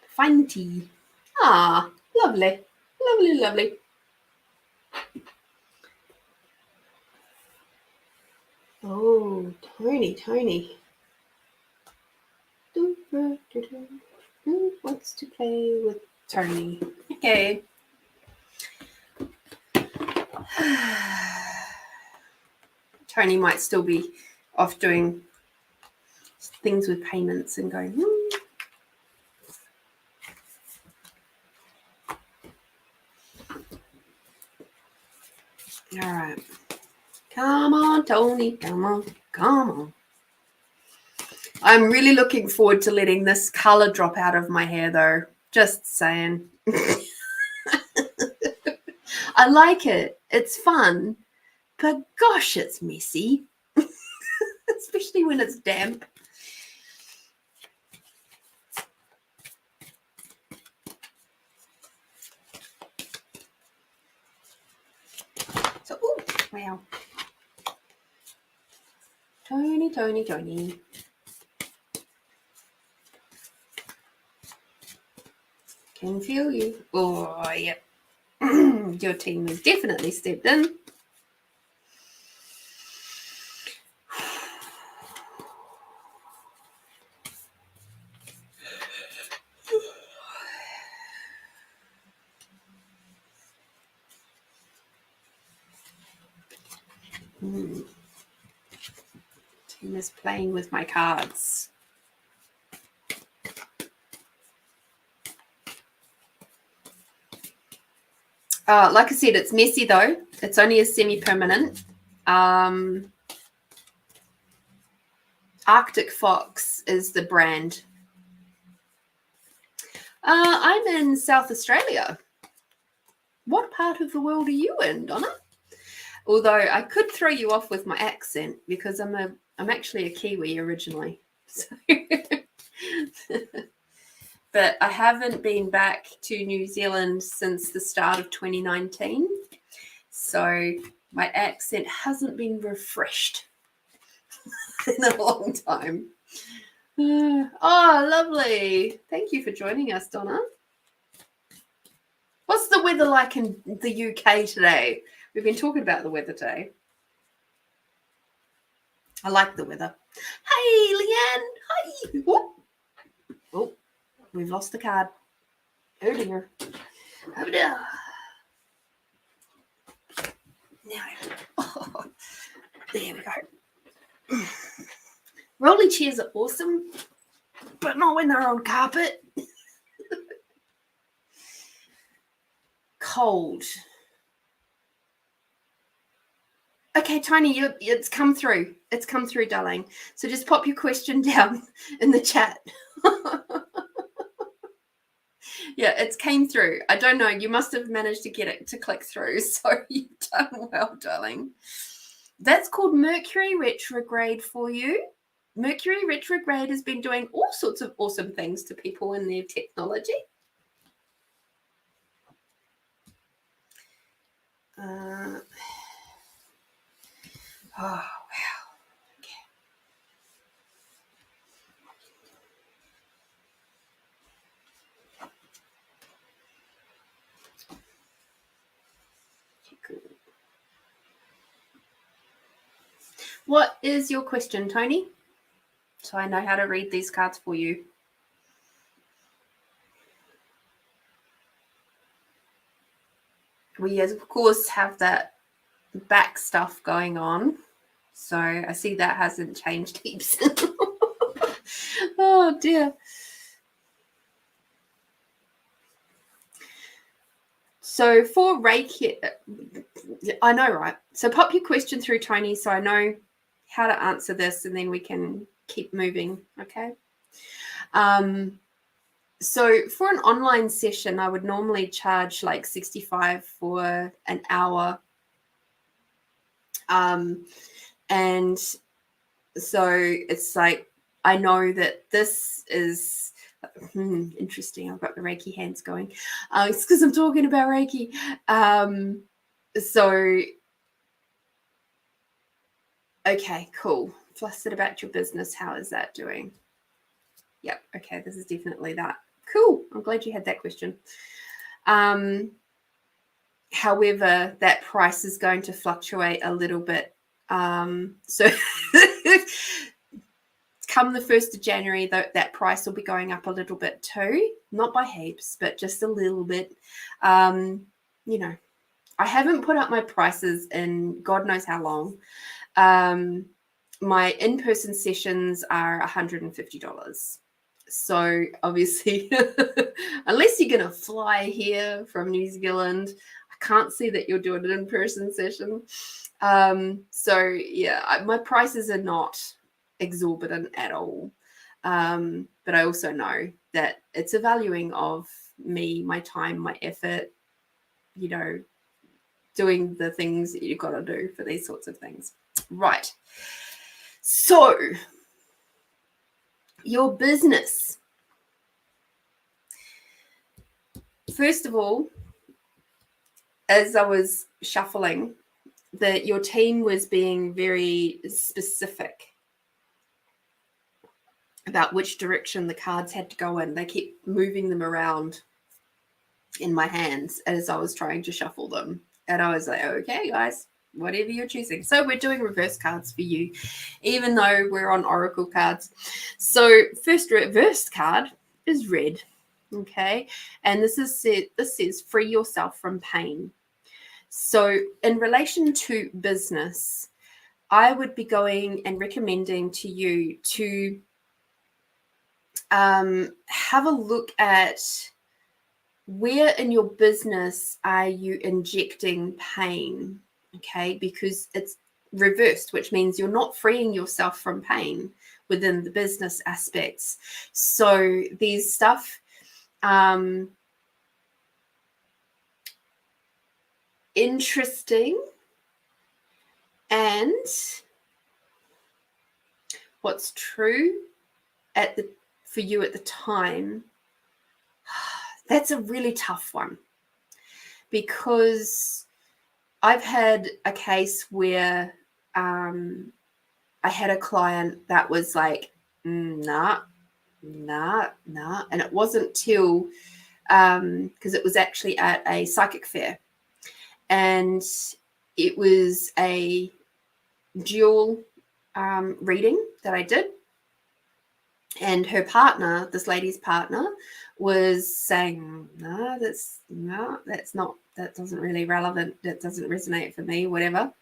Fine tea. Ah, lovely. Lovely, lovely. Oh, Tony. Who wants to play with Tony? Okay. Tony might still be off doing things with payments and going, All right. Come on, Tony. Come on. I'm really looking forward to letting this color drop out of my hair, though. Just saying. I like it. It's fun. But gosh, it's messy. Especially when it's damp. So, oh, wow. Tony. Can feel you. Oh, yep. Your team has definitely stepped in. Team is playing with my cards. Like I said, it's messy though. It's only a semi-permanent. Arctic Fox is the brand. I'm in South Australia. What part of the world are you in, Donna? Although I could throw you off with my accent because I'm actually a Kiwi originally. So but I haven't been back to New Zealand since the start of 2019. So my accent hasn't been refreshed in a long time. Oh, lovely. Thank you for joining us, Donna. What's the weather like in the UK today? We've been talking about the weather today. I like the weather. Hey, Leanne. Hi. Oh, we've lost the card. Oh, dear. Oh, dear. Now, oh, there we go. Rolly chairs are awesome, but not when they're on carpet. Cold. Okay, Tony, it's come through. It's come through, darling. So just pop your question down in the chat. Yeah, it's came through. I don't know. You must have managed to get it to click through. So you've done well, darling. That's called Mercury retrograde for you. Mercury retrograde has been doing all sorts of awesome things to people in their technology. Oh, wow. Okay. Cool. What is your question, Tony? So I know how to read these cards for you. we, of course, have that back stuff going on. So I see that hasn't changed heaps. Oh, dear. So for Reiki, I know, right? So pop your question through, Tony, so I know how to answer this, and then we can keep moving, okay? So for an online session, I would normally charge like $65 for an hour. And so it's like, I know that this is interesting. I've got the Reiki hands going. It's because I'm talking about Reiki. So, okay, cool. Flustered about your business. How is that doing? Yep. Okay, this is definitely that. Cool. I'm glad you had that question. However, that price is going to fluctuate a little bit. So come the 1st of January, that price will be going up a little bit too. Not by heaps, but just a little bit. You know, I haven't put up my prices in God knows how long. My in-person sessions are $150. So obviously, unless you're going to fly here from New Zealand, I can't see that you're doing an in-person session. So yeah, my prices are not exorbitant at all. But I also know that it's a valuing of me, my time, my effort, you know, doing the things that you've got to do for these sorts of things. Right. So your business. First of all, as I was shuffling, that your team was being very specific about which direction the cards had to go in. They kept moving them around in my hands as I was trying to shuffle them. And I was like, okay, guys, whatever you're choosing. So we're doing reverse cards for you, even though we're on Oracle cards. So first reversed card is red. Okay. And this says free yourself from pain. So in relation to business, I would be going and recommending to you to have a look at where in your business are you injecting pain, okay? Because it's reversed, which means you're not freeing yourself from pain within the business aspects. So there's stuff interesting, and what's true for you at the time, that's a really tough one, because I've had a case where I had a client that was like, nah, and it wasn't till because it was actually at a psychic fair, and it was a dual reading that I did. And her partner, this lady's partner, was saying, no, that doesn't really relevant. That doesn't resonate for me, whatever.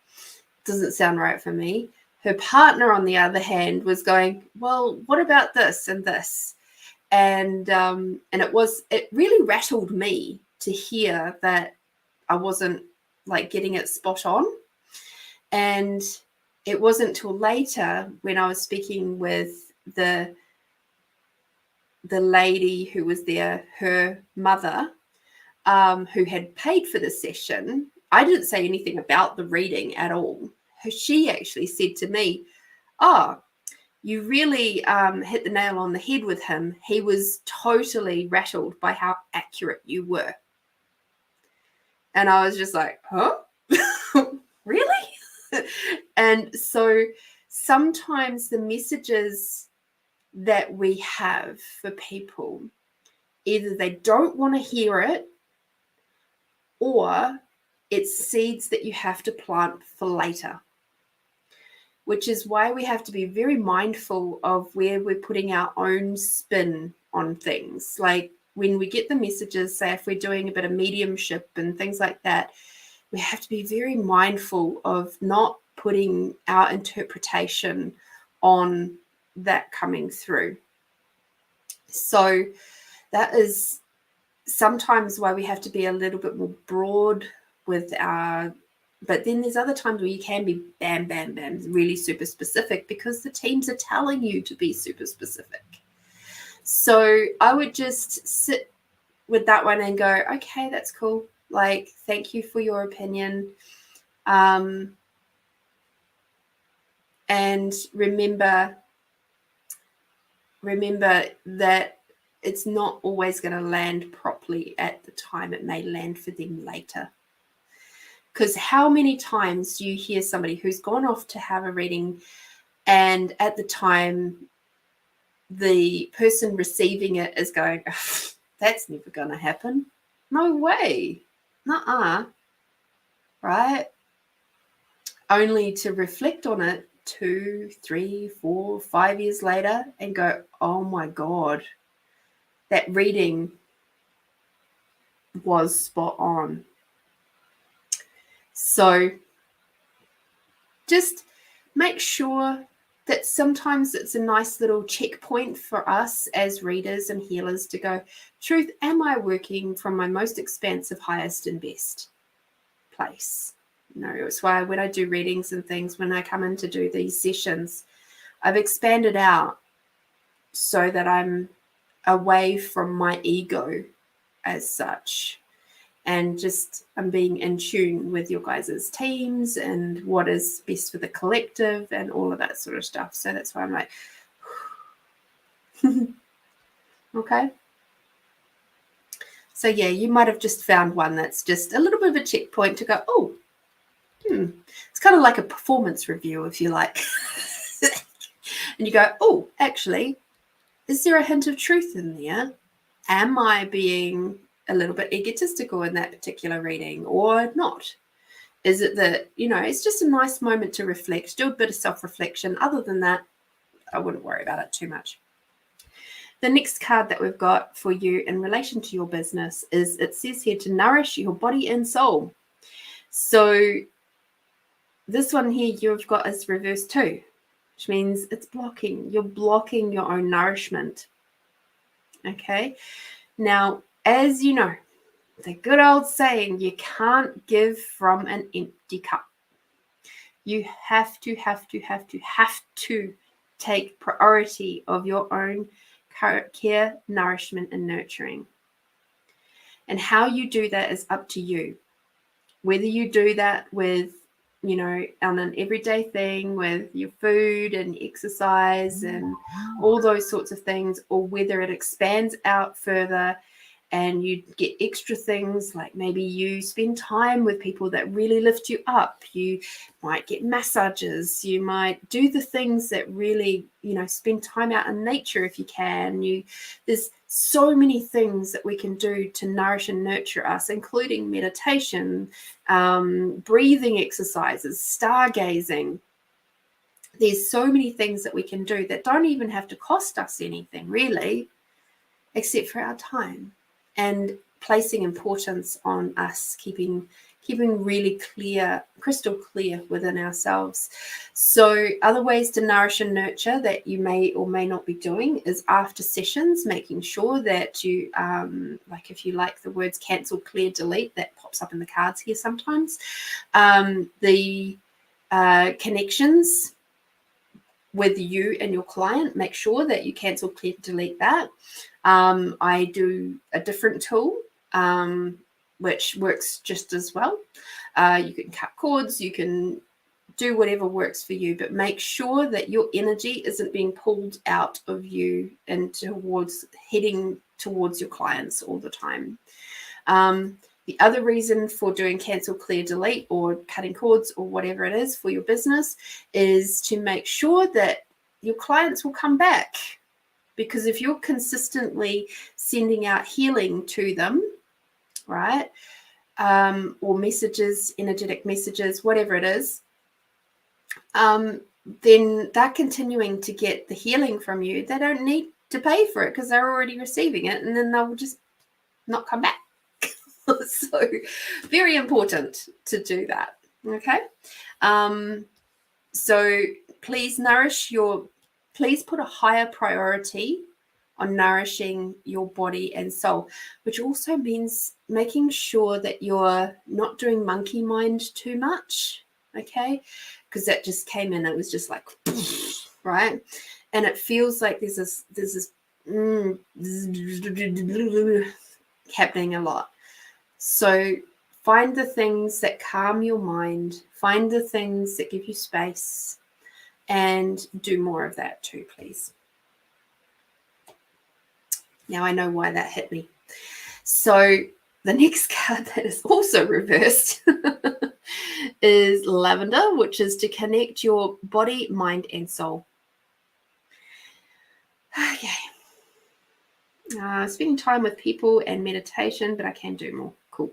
Doesn't sound right for me. Her partner, on the other hand, was going, well, what about this and this? And it really rattled me to hear that I wasn't like getting it spot on. And it wasn't till later when I was speaking with the lady who was there, her mother, who had paid for the session. I didn't say anything about the reading at all. She actually said to me, oh, you really hit the nail on the head with him. He was totally rattled by how accurate you were. And I was just like, huh? Really? And so sometimes the messages that we have for people, either they don't want to hear it, or it's seeds that you have to plant for later, which is why we have to be very mindful of where we're putting our own spin on things. Like, when we get the messages, say if we're doing a bit of mediumship and things like that, we have to be very mindful of not putting our interpretation on that coming through. So that is sometimes why we have to be a little bit more broad with our, but then there's other times where you can be bam, bam, bam, really super specific because the teams are telling you to be super specific. So I would just sit with that one and go, okay, that's cool. Like, thank you for your opinion. And remember that it's not always going to land properly at the time. It may land for them later. Because how many times do you hear somebody who's gone off to have a reading and at the time the person receiving it is going, oh, that's never going to happen. No way. Nuh-uh. Right? Only to reflect on it 2, 3, 4, 5 years later and go, oh my God, that reading was spot on. So just make sure that sometimes it's a nice little checkpoint for us as readers and healers to go, truth, am I working from my most expansive, highest and best place? No, it's why when I do readings and things, when I come in to do these sessions, I've expanded out so that I'm away from my ego as such. And just I'm being in tune with your guys' teams and what is best for the collective and all of that sort of stuff. So that's why I'm like, okay. So yeah, you might have just found one that's just a little bit of a checkpoint to go, oh, it's kind of like a performance review, if you like. And you go, oh, actually, is there a hint of truth in there? Am I being a little bit egotistical in that particular reading or not? Is it that, it's just a nice moment to reflect, do a bit of self-reflection. Other than that, I wouldn't worry about it too much. The next card that we've got for you in relation to your business is, it says here, to nourish your body and soul. So this one here you've got is reverse too, which means it's blocking. You're blocking your own nourishment. Okay. Now, as you know, the good old saying, you can't give from an empty cup. You have to take priority of your own care, nourishment, and nurturing. And how you do that is up to you. Whether you do that with, on an everyday thing with your food and exercise and all those sorts of things, or whether it expands out further and you get extra things, like maybe you spend time with people that really lift you up. You might get massages. You might do the things that really, spend time out in nature if you can. There's so many things that we can do to nourish and nurture us, including meditation, breathing exercises, stargazing. There's so many things that we can do that don't even have to cost us anything, really, except for our time. And placing importance on us, keeping really clear, crystal clear within ourselves. So other ways to nourish and nurture that you may or may not be doing is after sessions, making sure that you, like if you like the words cancel, clear, delete, that pops up in the cards here sometimes. The connections with you and your client, make sure that you cancel, clear, delete that. I do a different tool, which works just as well. You can cut cords, you can do whatever works for you, but make sure that your energy isn't being pulled out of you and heading towards your clients all the time. The other reason for doing cancel, clear, delete, or cutting cords or whatever it is for your business is to make sure that your clients will come back. Because if you're consistently sending out healing to them, right, or messages, energetic messages, whatever it is, then they're continuing to get the healing from you. They don't need to pay for it because they're already receiving it, and then they'll just not come back. So very important to do that. Okay. So please put a higher priority on nourishing your body and soul, which also means making sure that you're not doing monkey mind too much. Okay. Because that just came in, it was just like, right. And it feels like there's this happening a lot. So find the things that calm your mind, find the things that give you space, and do more of that too, please. Now I know why that hit me. So the next card that is also reversed is lavender, which is to connect your body, mind, and soul. Okay. Spending time with people and meditation, but I can do more. Cool.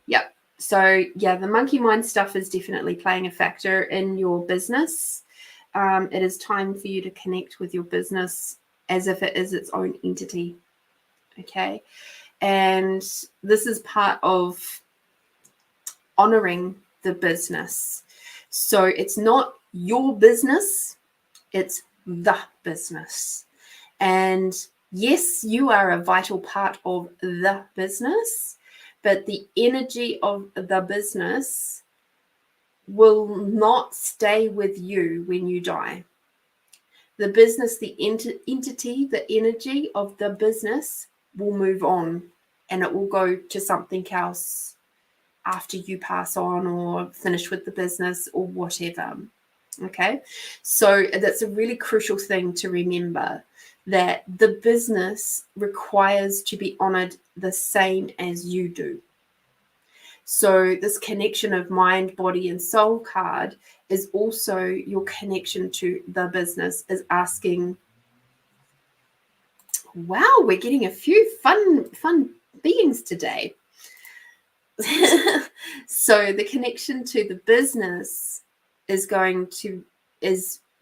Yep. So yeah, the monkey mind stuff is definitely playing a factor in your business. It is time for you to connect with your business as if it is its own entity. Okay. And this is part of honoring the business. So it's not your business, it's the business. And yes, you are a vital part of the business, but the energy of the business will not stay with you when you die. The business, the entity, the energy of the business will move on, and it will go to something else after you pass on or finish with the business or whatever. Okay, so that's a really crucial thing to remember, that the business requires to be honored the same as you do. So this connection of mind, body, and soul card is also your connection to the business, is asking, wow, we're getting a few fun beings today. So the connection to the business is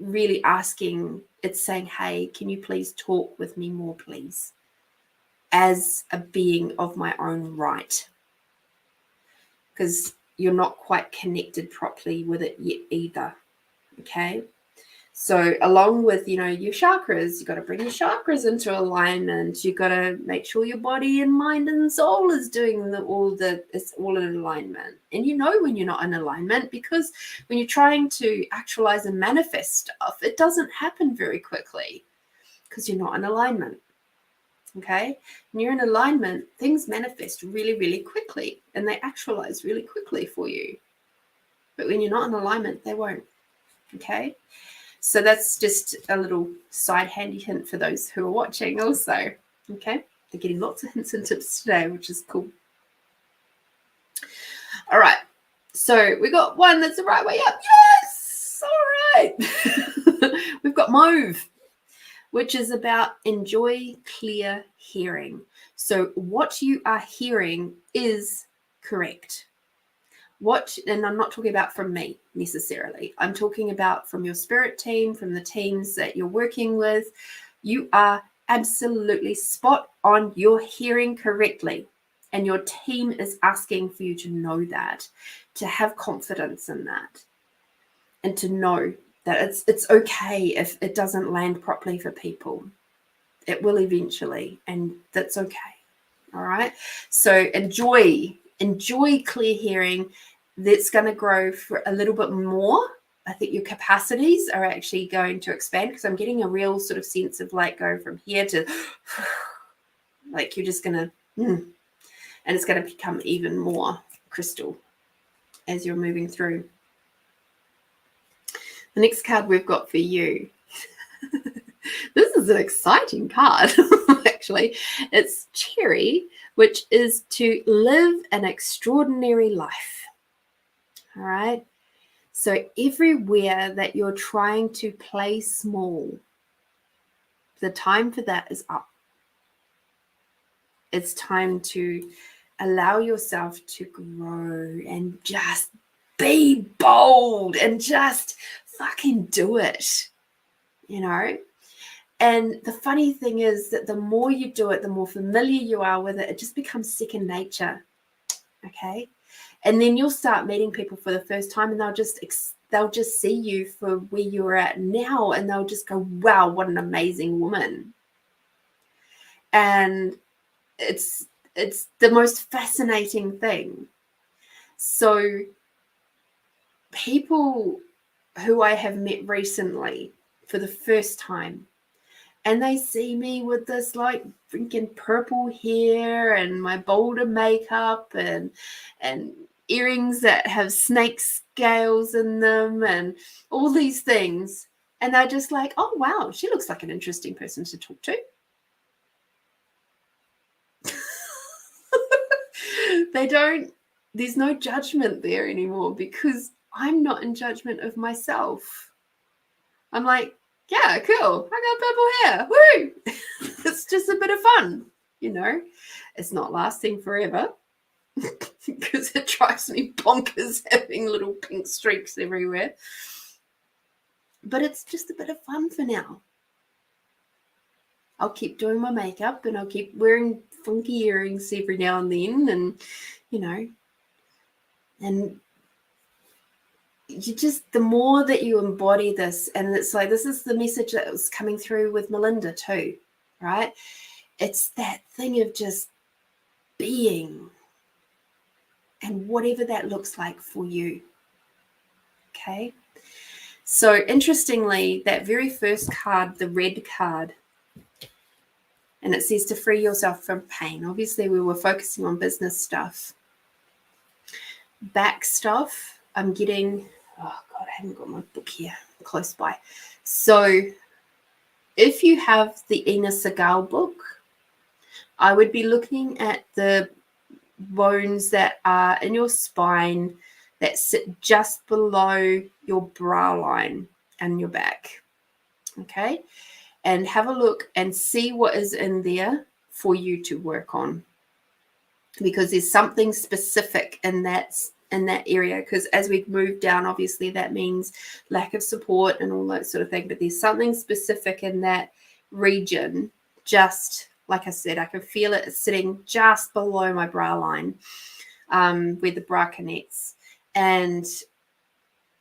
really asking, it's saying, hey, can you please talk with me more, please, as a being of my own right? Because you're not quite connected properly with it yet either. Okay. So along with, your chakras, you got to bring your chakras into alignment. You got to make sure your body and mind and soul is doing it's all in alignment. And when you're not in alignment, because when you're trying to actualize and manifest stuff, it doesn't happen very quickly because you're not in alignment. Okay. When you're in alignment, things manifest really, really quickly and they actualize really quickly for you. But when you're not in alignment, they won't. Okay. So that's just a little side handy hint for those who are watching also. Okay. They're getting lots of hints and tips today, which is cool. All right. So we got one that's the right way up. Yes. All right. We've got mauve, which is about enjoy clear hearing. So what you are hearing is correct. And I'm not talking about from me necessarily. I'm talking about from your spirit team, from the teams that you're working with. You are absolutely spot on. You're hearing correctly. And your team is asking for you to know that, to have confidence in that, and to know that it's okay if it doesn't land properly for people. It will eventually, and that's okay. All right. So enjoy clear hearing. That's going to grow for a little bit more. I think your capacities are actually going to expand, because I'm getting a real sort of sense of like going from here to like you're just going to, and it's going to become even more crystal as you're moving through. The next card we've got for you. This is an exciting card, actually. It's Cherry, which is to live an extraordinary life. All right. So everywhere that you're trying to play small, the time for that is up. It's time to allow yourself to grow and just be bold and just fucking do it, And the funny thing is that the more you do it, the more familiar you are with it, it just becomes second nature. Okay. And then you'll start meeting people for the first time, and they'll just see you for where you're at now, and they'll just go, wow, what an amazing woman. And it's the most fascinating thing. So people who I have met recently for the first time, and they see me with this like freaking purple hair and my bolder makeup and earrings that have snake scales in them and all these things. And they're just like, oh, wow, she looks like an interesting person to talk to. There's no judgment there anymore, because I'm not in judgment of myself. I'm like, yeah, cool. I got purple hair. Woo! It's just a bit of fun, you know. It's not lasting forever because it drives me bonkers having little pink streaks everywhere. But it's just a bit of fun for now. I'll keep doing my makeup, and I'll keep wearing funky earrings every now and then, and, you know, and you just, the more that you embody this, and it's like, this is the message that was coming through with Melinda too, right? It's that thing of just being, and whatever that looks like for you. Okay. So interestingly, that very first card, the red card, and it says to free yourself from pain. Obviously, we were focusing on business stuff. Back stuff, I'm getting, oh God, I haven't got my book here close by. So if you have the Ina Segal book, I would be looking at the bones that are in your spine that sit just below your brow line and your back. Okay. And have a look and see what is in there for you to work on, because there's something specific in that area. Because as we move down, obviously that means lack of support and all that sort of thing, but there's something specific in that region. Just like I said, I can feel it sitting just below my brow line, where the bra connects, and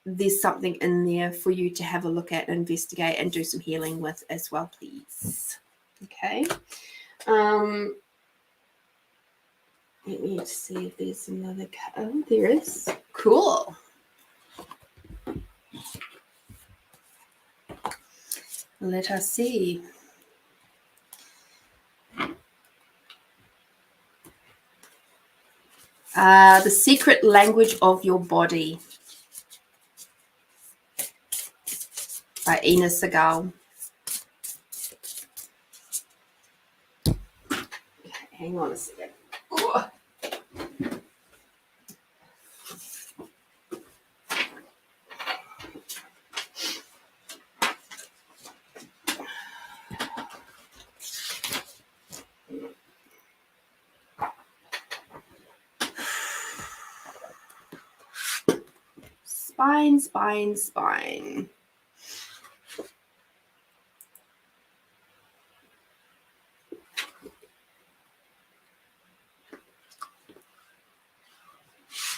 there's something in there for you to have a look at, investigate, and do some healing with as well, please. Okay. Let me just see if there's another card. Oh, there is. Cool. Let us see. The Secret Language of Your Body by Ina Segal. Okay, hang on a second. Oh. Spine, spine, spine.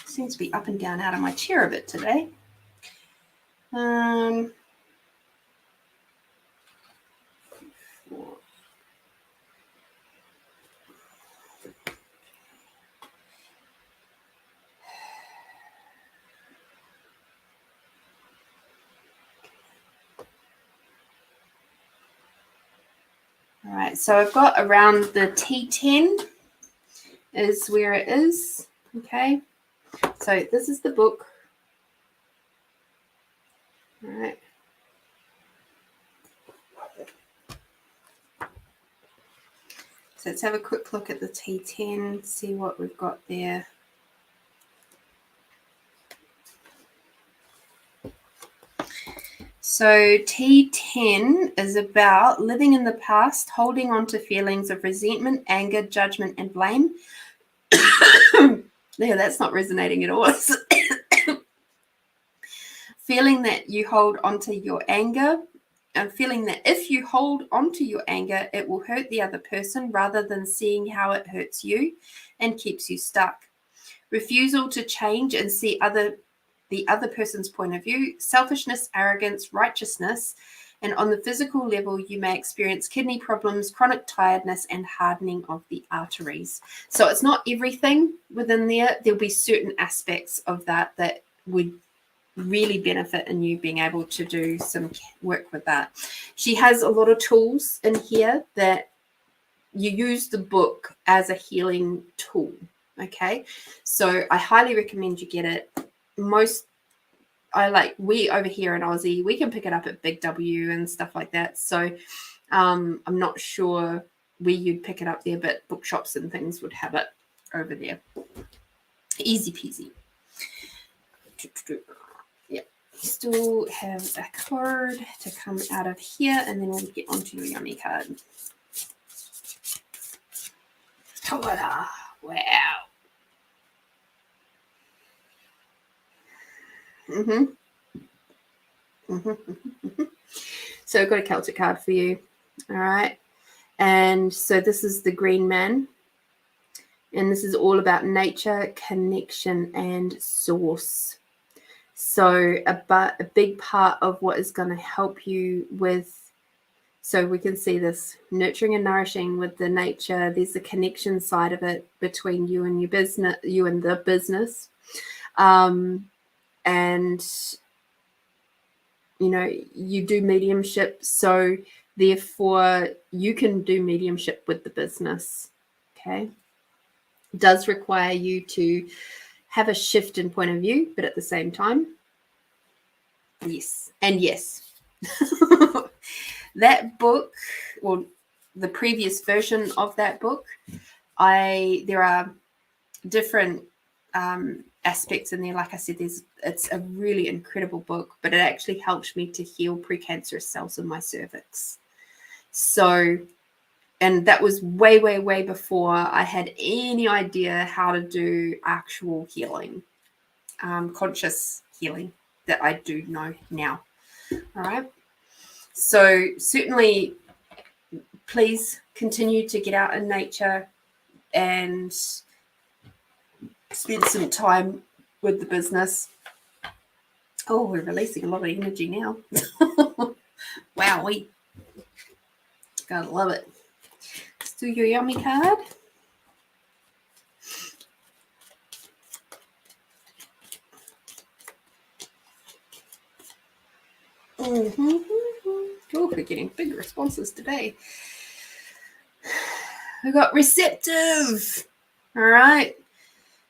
Seems to be up and down out of my chair a bit today. All right, so I've got around the T10 is where it is. Okay, so this is the book. All right. So let's have a quick look at the T10, see what we've got there. So T10 is about living in the past, holding on to feelings of resentment, anger, judgment, and blame. Yeah, that's not resonating at all. Feeling that you hold onto your anger, and feeling that if you hold onto your anger, it will hurt the other person rather than seeing how it hurts you and keeps you stuck. Refusal to change and see the other person's point of view, selfishness, arrogance, righteousness, and on the physical level, you may experience kidney problems, chronic tiredness, and hardening of the arteries. So it's not everything within there. There'll be certain aspects of that that would really benefit in you being able to do some work with that. She has a lot of tools in here that you use the book as a healing tool. Okay, so I highly recommend you get it. We over here in Aussie, we can pick it up at Big W and stuff like that. So I'm not sure where you'd pick it up there, but bookshops and things would have it over there. Easy peasy. Yeah, still have a card to come out of here, and then we'll get onto your yummy card. Ta-da! Wow. So I've got a Celtic card for you. All right. And so this is the Green Man. And this is all about nature, connection, and source. So a big part of what is going to help you with, so we can see this nurturing and nourishing with the nature. There's the connection side of it between you and your business, you and the business. And, you know, you do mediumship. So therefore you can do mediumship with the business. Okay. It does require you to have a shift in point of view, but at the same time, yes. And yes, that book, or the previous version of that book, there are different aspects in there. Like I said, it's a really incredible book, but it actually helped me to heal precancerous cells in my cervix. So, and that was way, way, way before I had any idea how to do actual healing, conscious healing that I do know now. All right. So certainly, please continue to get out in nature and spend some time with the business. Oh, we're releasing a lot of energy now. Wow, we gotta love it. Let's do your yummy card. Oh, we're getting big responses today. We've got receptive. All right.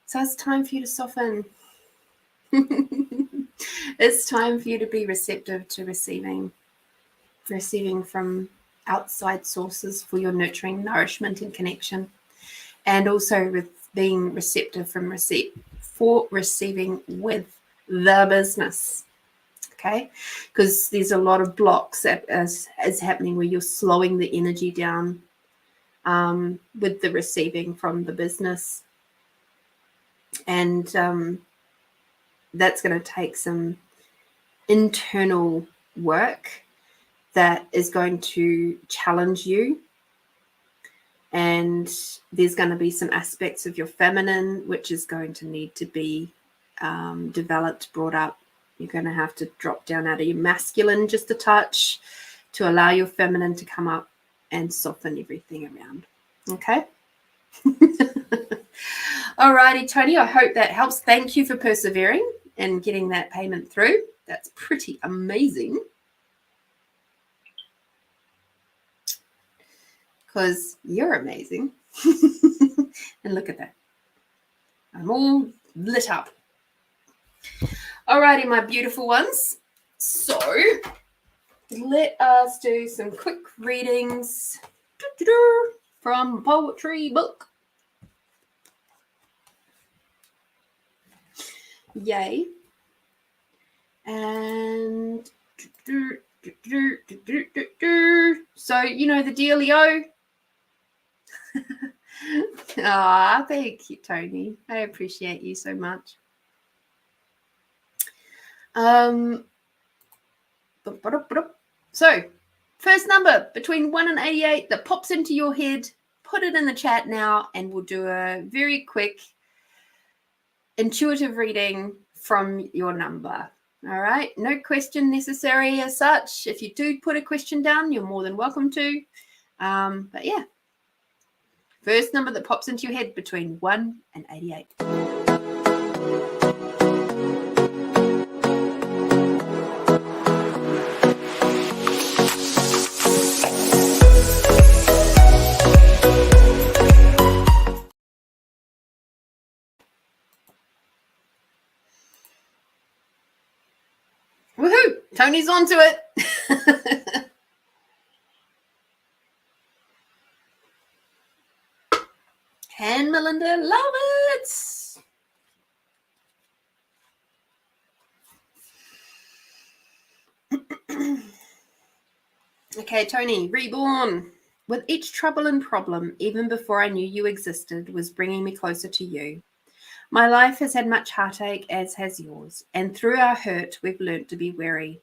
So it's time for you to soften. It's time for you to be receptive to receiving from outside sources for your nurturing, nourishment, and connection. And also with being receptive for receiving with the business. Okay, because there's a lot of blocks that is happening where you're slowing the energy down with the receiving from the business. And that's going to take some internal work that is going to challenge you. And there's going to be some aspects of your feminine which is going to need to be developed, brought up. You're going to have to drop down out of your masculine just a touch to allow your feminine to come up and soften everything around. Okay? All righty, Tony, I hope that helps. Thank you for persevering and getting that payment through. That's pretty amazing. Because you're amazing. And look at that. I'm all lit up. Alrighty, my beautiful ones. So let us do some quick readings from Poetry Book. Yay. And so, you know the dealio. Ah, thank you, Tony. I appreciate you so much. So First number between 1 and 88 that pops into your head, put it in the chat now, and we'll do a very quick intuitive reading from your number. All right, no question necessary as such. If you do put a question down, you're more than welcome to. But yeah, first number that pops into your head between 1 and 88. Woohoo! Tony's onto it. And Melinda, love it. Okay, Tony, reborn. With each trouble and problem, even before I knew you existed, was bringing me closer to you. My life has had much heartache, as has yours, and through our hurt, we've learnt to be wary.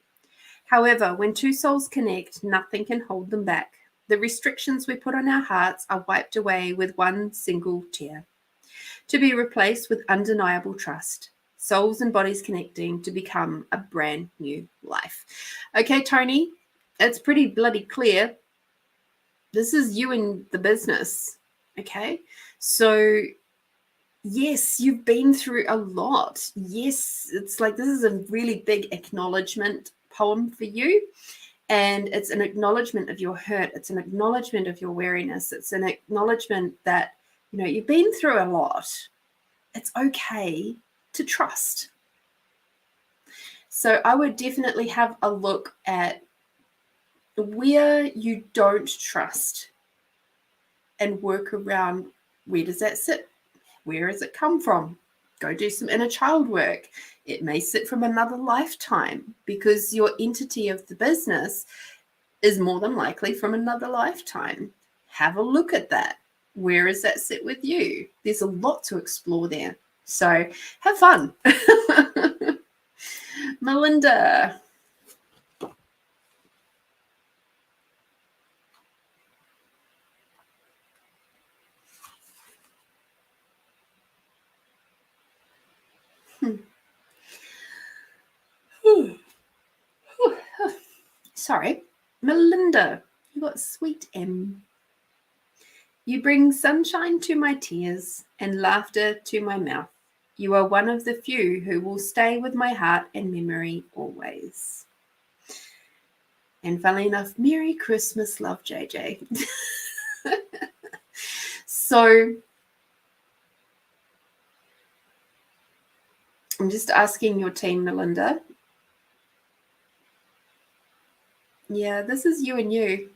However, when two souls connect, nothing can hold them back. The restrictions we put on our hearts are wiped away with one single tear, to be replaced with undeniable trust. Souls and bodies connecting to become a brand new life. Okay, Tony, it's pretty bloody clear. This is you in the business, okay? So yes, you've been through a lot. Yes, it's like this is a really big acknowledgement poem for you. And it's an acknowledgement of your hurt. It's an acknowledgement of your weariness. It's an acknowledgement that, you know, you've been through a lot. It's okay to trust. So I would definitely have a look at where you don't trust and work around where does that sit? Where does it come from? Go do some inner child work. It may sit from another lifetime because your entity of the business is more than likely from another lifetime. Have a look at that. Where does that sit with you? There's a lot to explore there. So have fun. Melinda. Sorry. Melinda, you got sweet M. You bring sunshine to my tears and laughter to my mouth. You are one of the few who will stay with my heart and memory always. And funnily enough, Merry Christmas, love, JJ. So I'm just asking your team, Melinda. Yeah, this is you and you.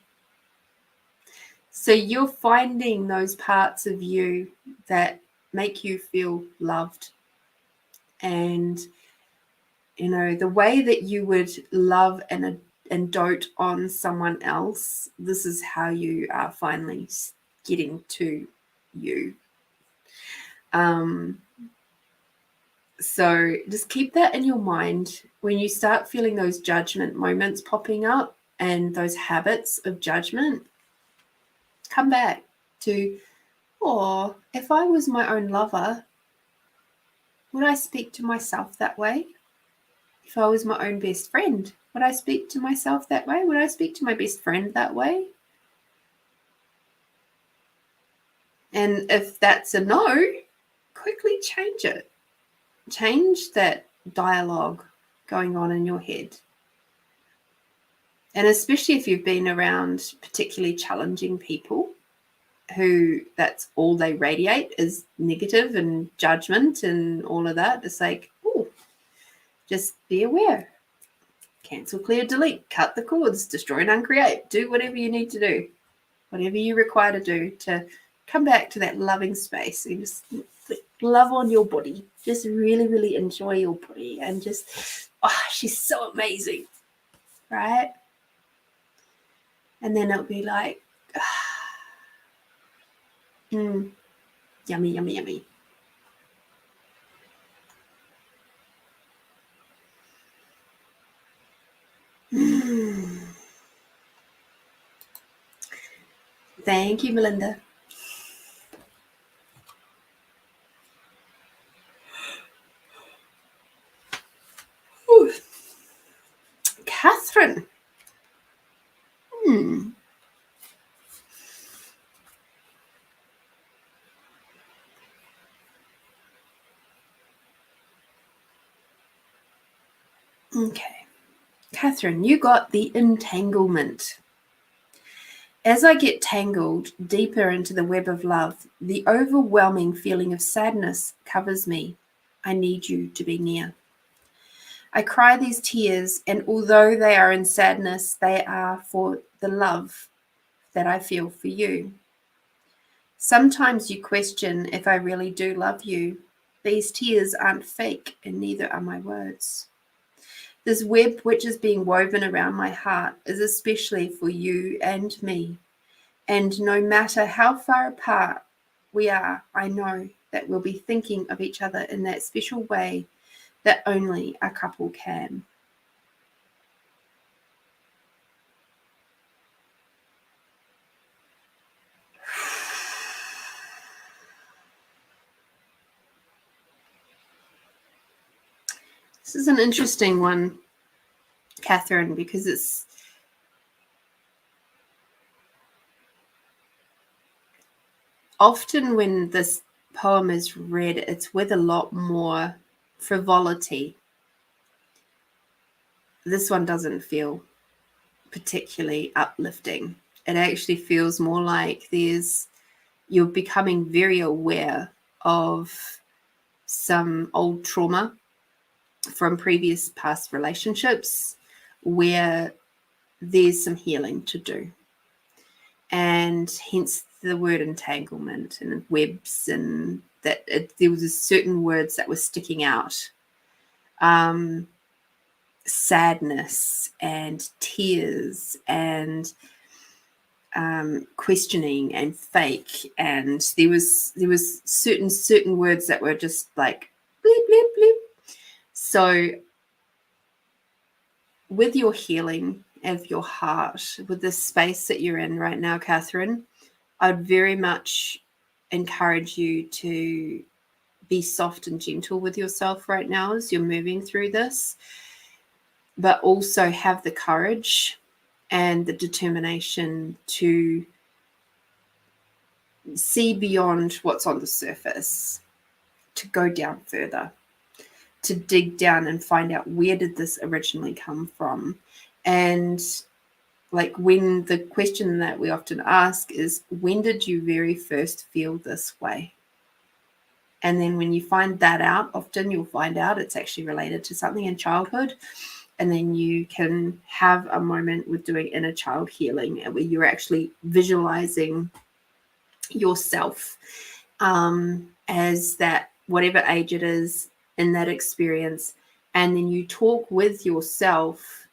So you're finding those parts of you that make you feel loved. And, you know, the way that you would love and dote on someone else, this is how you are finally getting to you. So just keep that in your mind when you start feeling those judgment moments popping up and those habits of judgment. Come back to, oh, if I was my own lover, would I speak to myself that way? If I was my own best friend, would I speak to myself that way? Would I speak to my best friend that way? And if that's a no, quickly change it. Change that dialogue going on in your head. And especially if you've been around particularly challenging people who that's all they radiate is negative and judgment and all of that. It's like, oh, just be aware. Cancel, clear, delete, cut the cords, destroy and uncreate. Do whatever you need to do, whatever you require to do to come back to that loving space and just love on your body. Just really, really enjoy your body and just, oh, she's so amazing, right? And then it'll be like, yummy, yummy, yummy. Thank you, Melinda. Ooh. Catherine. Okay. Catherine, you got the entanglement. As I get tangled deeper into the web of love, the overwhelming feeling of sadness covers me. I need you to be near. I cry these tears, and although they are in sadness, they are for the love that I feel for you. Sometimes you question if I really do love you. These tears aren't fake, and neither are my words. This web which is being woven around my heart is especially for you and me. And no matter how far apart we are, I know that we'll be thinking of each other in that special way that only a couple can. This is an interesting one, Catherine, because it's often when this poem is read, it's with a lot more frivolity. This one doesn't feel particularly uplifting. It actually feels more like you're becoming very aware of some old trauma from previous past relationships where there's some healing to do. And hence the word entanglement and webs, and that there was certain words that were sticking out. Sadness and tears and questioning and fake, and there was certain words that were just like bleep bleep bleep. So with your healing of your heart, with the space that you're in right now, Catherine, I'd very much encourage you to be soft and gentle with yourself right now as you're moving through this, but also have the courage and the determination to see beyond what's on the surface, to go down further, to dig down and find out where did this originally come from. And like, when the question that we often ask is, when did you very first feel this way? And then when you find that out, often you'll find out it's actually related to something in childhood. And then you can have a moment with doing inner child healing where you're actually visualizing yourself as that, whatever age it is, in that experience. And then you talk with yourself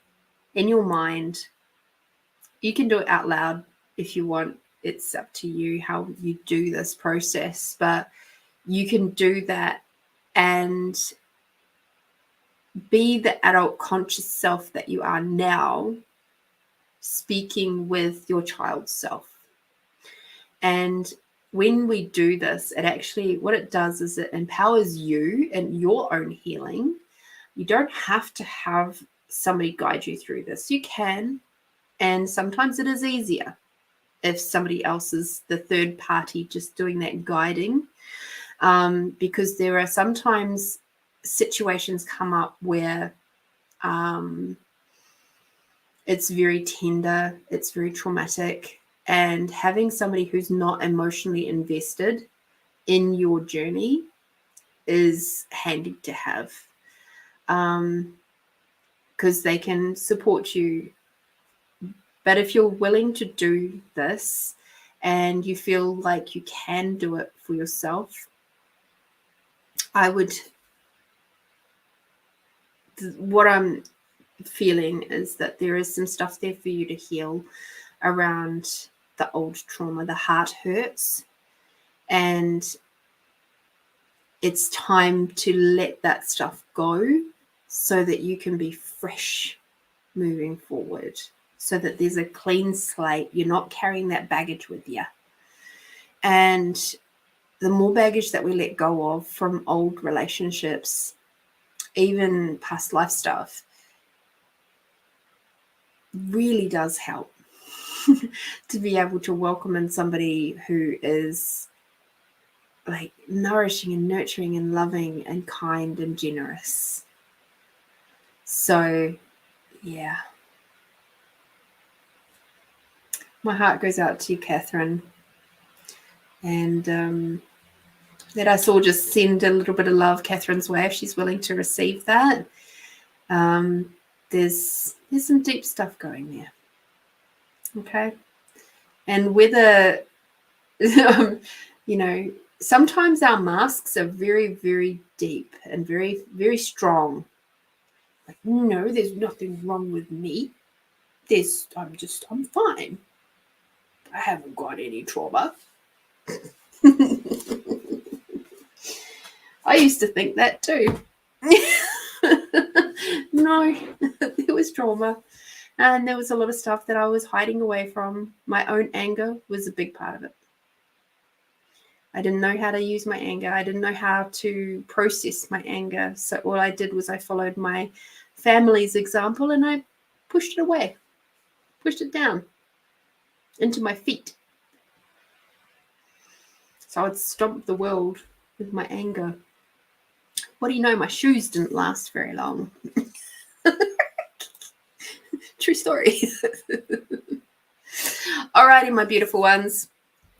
in your mind. You can do it out loud if you want. It's up to you how you do this process, but you can do that and be the adult conscious self that you are now, speaking with your child self. And when we do this, it actually, what it does is it empowers you in your own healing. You don't have to have somebody guide you through this. You can, and sometimes it is easier if somebody else is the third party just doing that guiding, because there are sometimes situations come up where it's very tender, it's very traumatic, and having somebody who's not emotionally invested in your journey is handy to have, because they can support you. But if you're willing to do this and you feel like you can do it for yourself, what I'm feeling is that there is some stuff there for you to heal around the old trauma. The heart hurts, and it's time to let that stuff go so that you can be fresh moving forward. so that there's a clean slate. You're not carrying that baggage with you. And the more baggage that we let go of from old relationships, even past life stuff, really does help to be able to welcome in somebody who is like nourishing and nurturing and loving and kind and generous. So, yeah. My heart goes out to you, Catherine. And let us all just send a little bit of love Catherine's way if she's willing to receive that. There's some deep stuff going there. Okay. And whether, sometimes our masks are very, very deep and very, very strong. Like, no, there's nothing wrong with me. I'm fine. I haven't got any trauma. I used to think that too. No, there was trauma. And there was a lot of stuff that I was hiding away from. My own anger was a big part of it. I didn't know how to use my anger. I didn't know how to process my anger. So all I did was I followed my family's example and I pushed it away, pushed it down into my feet. So I would stomp the world with my anger. What do you know? My shoes didn't last very long. True story. Alrighty, my beautiful ones.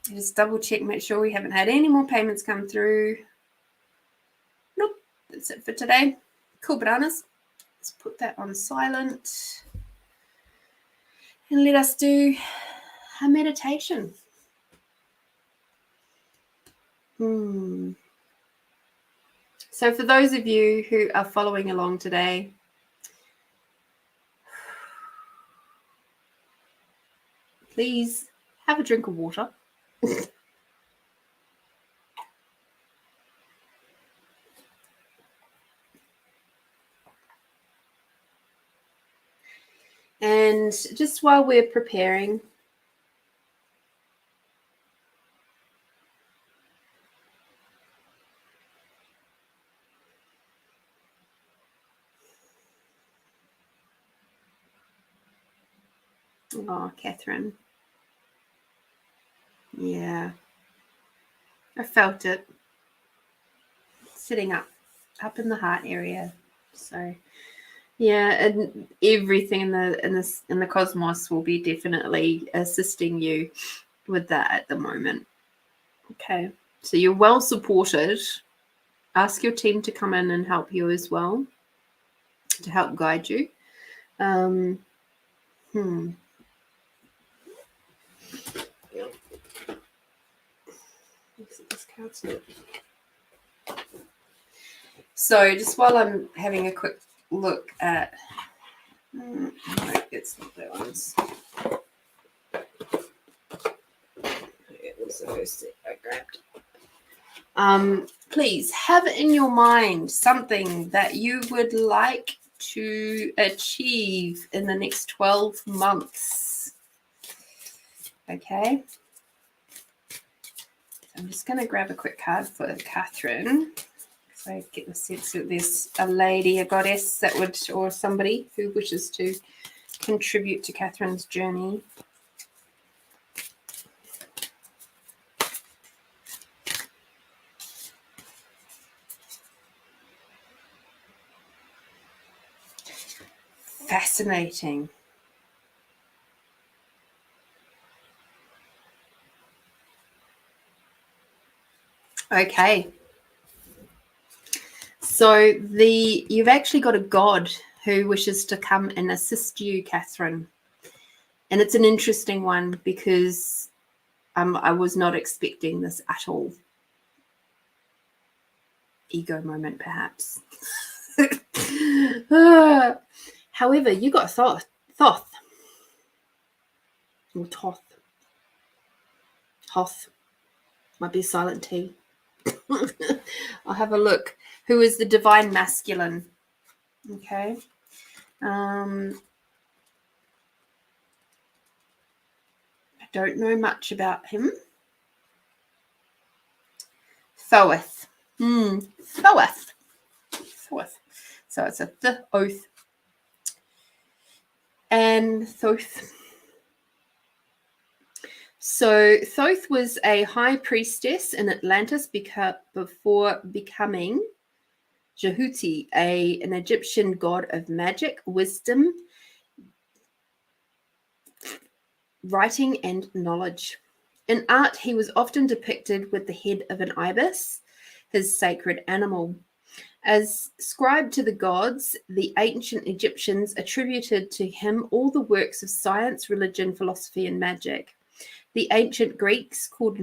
Just double check, make sure we haven't had any more payments come through. Nope, that's it for today. Cool bananas. Let's put that on silent. And let us do a meditation. So for those of you who are following along today, please have a drink of water. And just while we're preparing, oh, Catherine. Yeah. I felt it. Sitting up in the heart area. So yeah, and everything in the cosmos will be definitely assisting you with that at the moment. Okay. So you're well supported. Ask your team to come in and help you as well, to help guide you. So just while I'm having a quick look at, no, it's not that ones. It was the first that I grabbed. Please have in your mind something that you would like to achieve in the next 12 months. Okay. I'm just going to grab a quick card for Catherine. So I get the sense that there's a lady, a goddess that would, or somebody who wishes to contribute to Catherine's journey. Fascinating. Okay. So you've actually got a god who wishes to come and assist you, Catherine. And it's an interesting one because I was not expecting this at all. Ego moment, perhaps. However, you got Thoth. Or Toth. Hoth. Might be a silent T. I'll have a look. Who is the divine masculine? Okay. don't know much about him. Thoth. Thoth. Thoth. So it's a th oath. And Thoth. So Thoth was a high priestess in Atlantis before becoming Jehuti, an Egyptian god of magic, wisdom, writing, and knowledge. In art, he was often depicted with the head of an ibis, his sacred animal. As scribe to the gods, the ancient Egyptians attributed to him all the works of science, religion, philosophy, and magic. The ancient Greeks called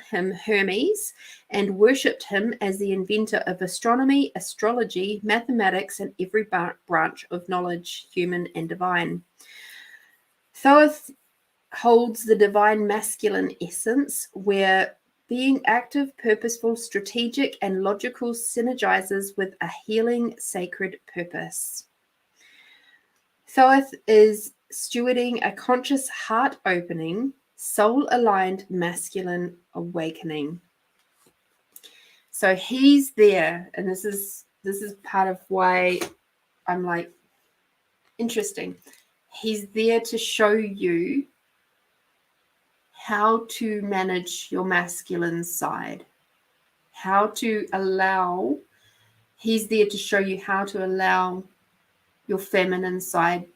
him Hermes and worshipped him as the inventor of astronomy, astrology, mathematics, and every branch of knowledge, human and divine. Thoth holds the divine masculine essence, where being active, purposeful, strategic, and logical synergizes with a healing, sacred purpose. Thoth is stewarding a conscious, heart-opening, soul-aligned masculine awakening. So he's there, and this is part of why I'm like, interesting. He's there to show you how to manage your masculine side, how to allow, he's there to show you how to allow your feminine side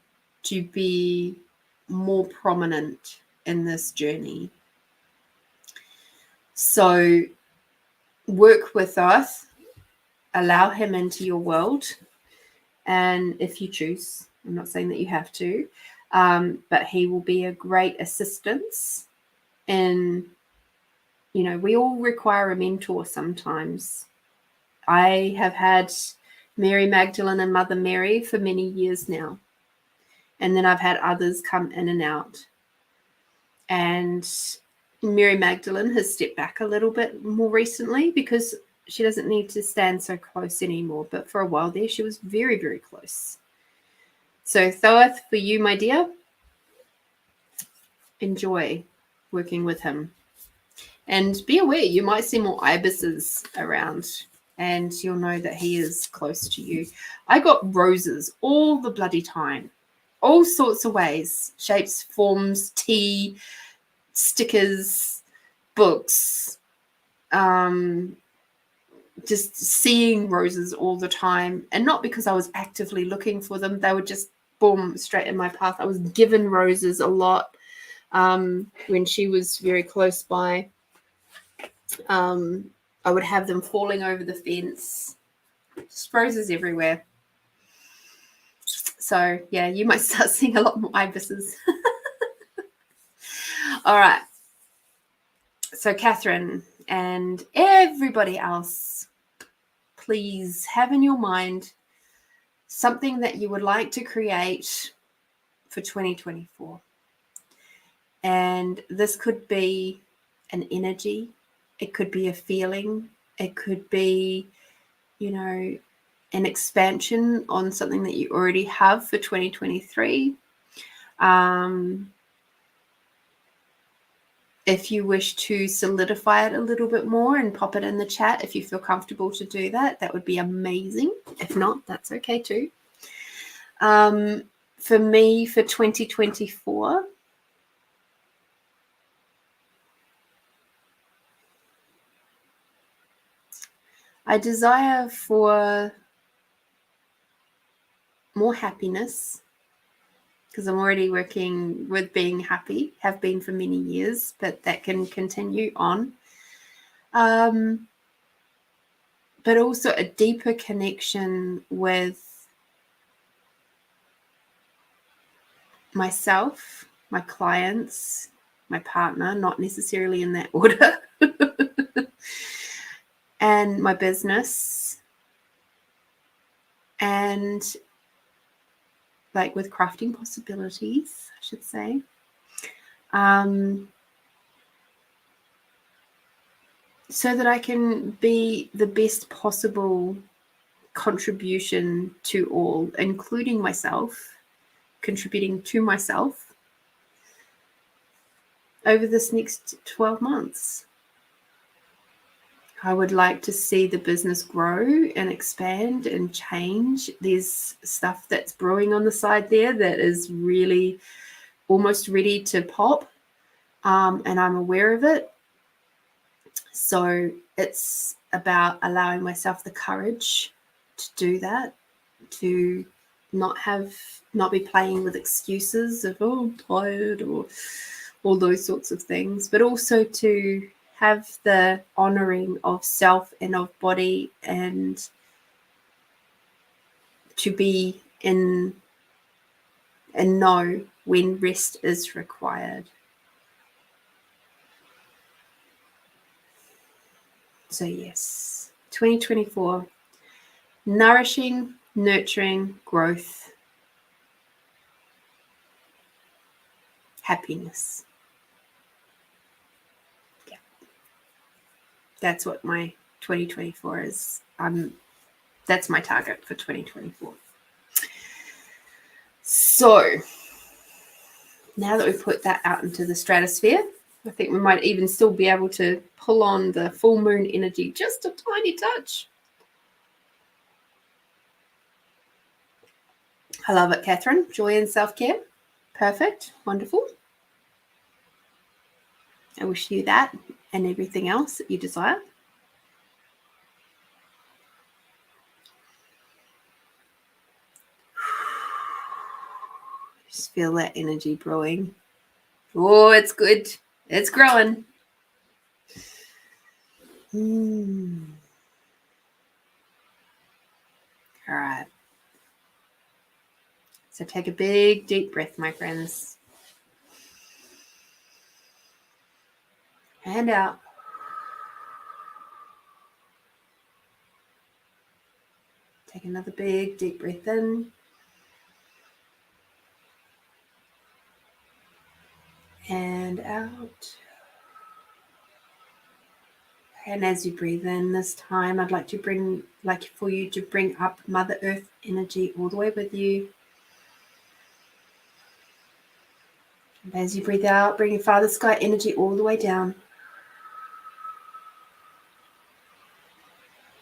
to be more prominent in this journey. So work with us, allow him into your world, and if you choose, I'm not saying that you have to, but he will be a great assistance. And, you know, we all require a mentor sometimes. I have had Mary Magdalene and Mother Mary for many years now. And then I've had others come in and out. And Mary Magdalene has stepped back a little bit more recently because she doesn't need to stand so close anymore. But for a while there, she was very, very close. So Thoth, for you, my dear, enjoy working with him. And be aware, you might see more ibises around and you'll know that he is close to you. I got roses all the bloody time. All sorts of ways, shapes, forms, tea, stickers, books, just seeing roses all the time. And not because I was actively looking for them. They were just, boom, straight in my path. I was given roses a lot when she was very close by. I would have them falling over the fence. Just roses everywhere. So, yeah, you might start seeing a lot more ibises. All right. So, Catherine and everybody else, please have in your mind something that you would like to create for 2024. And this could be an energy. It could be a feeling. It could be, you know, an expansion on something that you already have for 2023. If you wish to solidify it a little bit more and pop it in the chat, if you feel comfortable to do that, that would be amazing. If not, that's okay too. For me, for 2024, I desire for more happiness, because I'm already working with being happy, have been for many years, but that can continue on. But also a deeper connection with myself, my clients, my partner, not necessarily in that order, and my business, and like with crafting possibilities, I should say. So that I can be the best possible contribution to all, including myself, contributing to myself, over this next 12 months. I would like to see the business grow and expand and change. There's stuff that's brewing on the side there that is really almost ready to pop, and I'm aware of it. So it's about allowing myself the courage to do that, to not be playing with excuses of, oh, I'm tired, or all those sorts of things, but also to have the honoring of self and of body, and to be in and know when rest is required. So yes, 2024, nourishing, nurturing, growth, happiness. Yeah, that's what my 2024 is. That's my target for 2024. So now that we've put that out into the stratosphere, I think we might even still be able to pull on the full moon energy just a tiny touch. I love it, Catherine. Joy and self-care. Perfect. Wonderful. I wish you that and everything else that you desire. Just feel that energy brewing. Oh, it's good. It's growing. All right. So take a big, deep breath, my friends. And out. Take another big, deep breath in. And out. And as you breathe in this time, I'd like for you to bring up Mother Earth energy all the way with you. And as you breathe out, bring your Father Sky energy all the way down.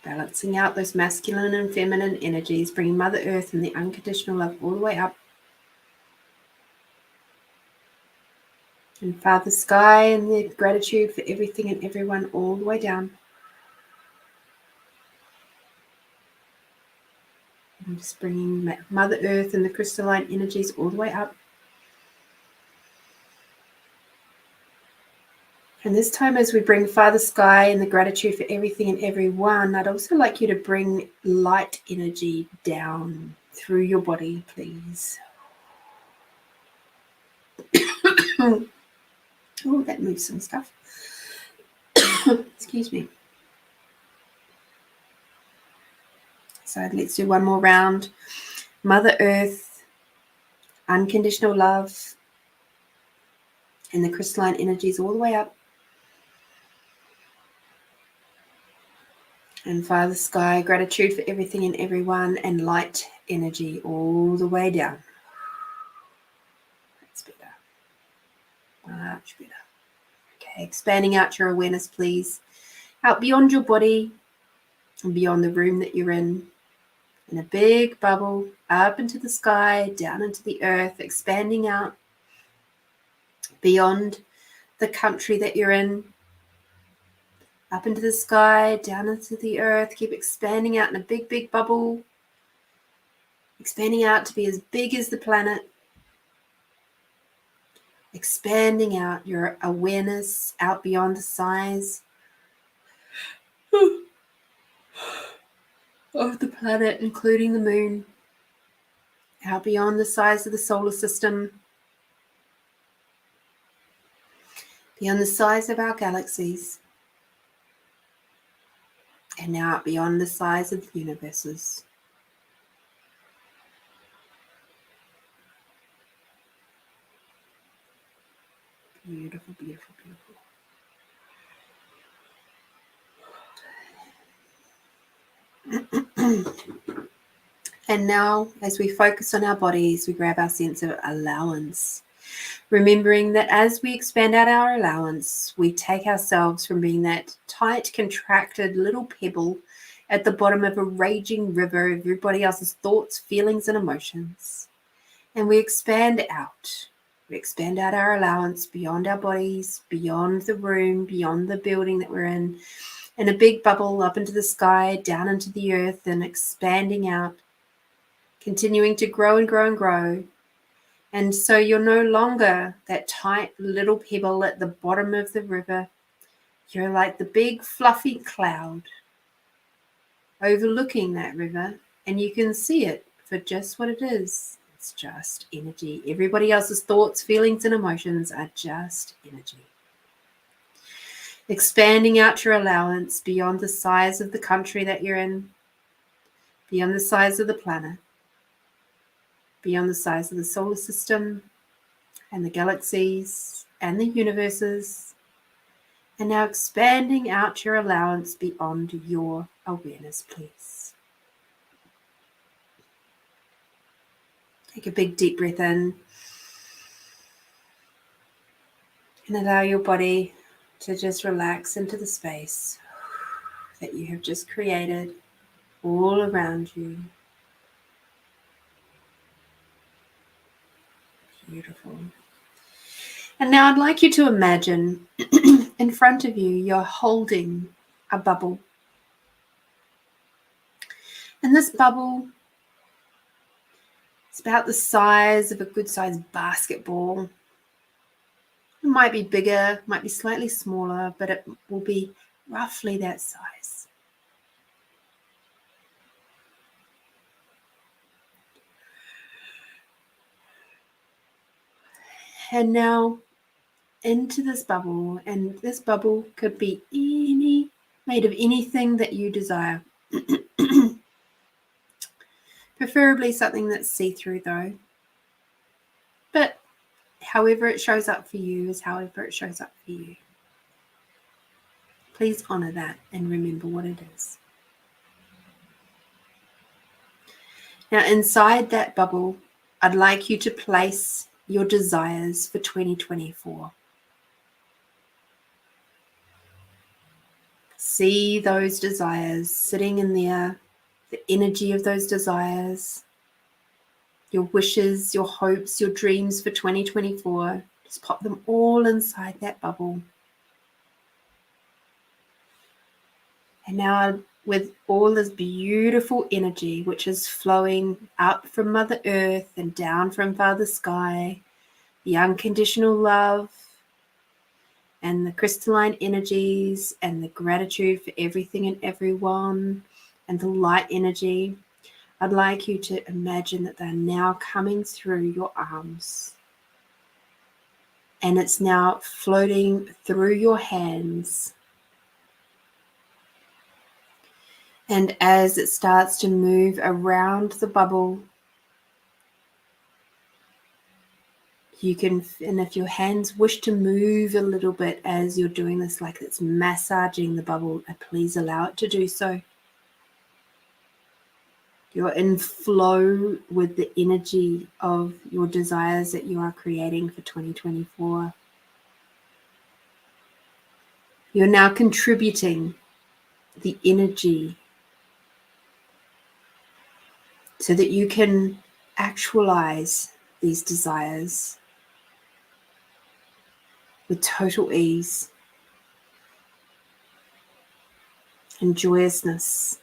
Balancing out those masculine and feminine energies, bringing Mother Earth and the unconditional love all the way up. And Father Sky and the gratitude for everything and everyone all the way down. I'm just bringing Mother Earth and the crystalline energies all the way up. And this time, as we bring Father Sky and the gratitude for everything and everyone, I'd also like you to bring light energy down through your body, please. Oh, that moves some stuff. Excuse me. So let's do one more round. Mother Earth, unconditional love, and the crystalline energies all the way up. And Father Sky, gratitude for everything and everyone, and light energy all the way down. That's better. Much better. Okay, expanding out your awareness, please. Out beyond your body and beyond the room that you're in a big bubble, up into the sky, down into the earth, expanding out beyond the country that you're in, up into the sky, down into the earth. Keep expanding out in a big, big bubble, expanding out to be as big as the planet, expanding out your awareness out beyond the size of the planet, including the moon, out beyond the size of the solar system, beyond the size of our galaxies, and now out beyond the size of the universes. Beautiful, beautiful, beautiful. And now, as we focus on our bodies, we grab our sense of allowance. Remembering that as we expand out our allowance, we take ourselves from being that tight, contracted little pebble at the bottom of a raging river of everybody else's thoughts, feelings, and emotions. And we expand out. We expand out our allowance beyond our bodies, beyond the room, beyond the building that we're in a big bubble up into the sky, down into the earth, and expanding out, continuing to grow and grow and grow. And so you're no longer that tight little pebble at the bottom of the river. You're like the big fluffy cloud overlooking that river, and you can see it for just what it is. It's just energy. Everybody else's thoughts, feelings, and emotions are just energy. Expanding out your allowance beyond the size of the country that you're in, beyond the size of the planet, beyond the size of the solar system and the galaxies and the universes, and now expanding out your allowance beyond your awareness, please. Take a big deep breath in and allow your body to just relax into the space that you have just created all around you. Beautiful. And now I'd like you to imagine in front of you, you're holding a bubble. And this bubble is about the size of a good-sized basketball. It might be bigger, might be slightly smaller, but it will be roughly that size. And now into this bubble, and this bubble could be made of anything that you desire. Preferably something that's see-through though. But however it shows up for you is however it shows up for you. Please honor that and remember what it is. Now inside that bubble, I'd like you to place your desires for 2024. See those desires sitting in there, the energy of those desires, your wishes, your hopes, your dreams for 2024. Just pop them all inside that bubble. And now with all this beautiful energy, which is flowing up from Mother Earth and down from Father Sky, the unconditional love and the crystalline energies and the gratitude for everything and everyone and the light energy, I'd like you to imagine that they're now coming through your arms. And it's now floating through your hands. And as it starts to move around the bubble, you can, and if your hands wish to move a little bit as you're doing this, like it's massaging the bubble, please allow it to do so. You're in flow with the energy of your desires that you are creating for 2024. You're now contributing the energy so that you can actualize these desires with total ease and joyousness.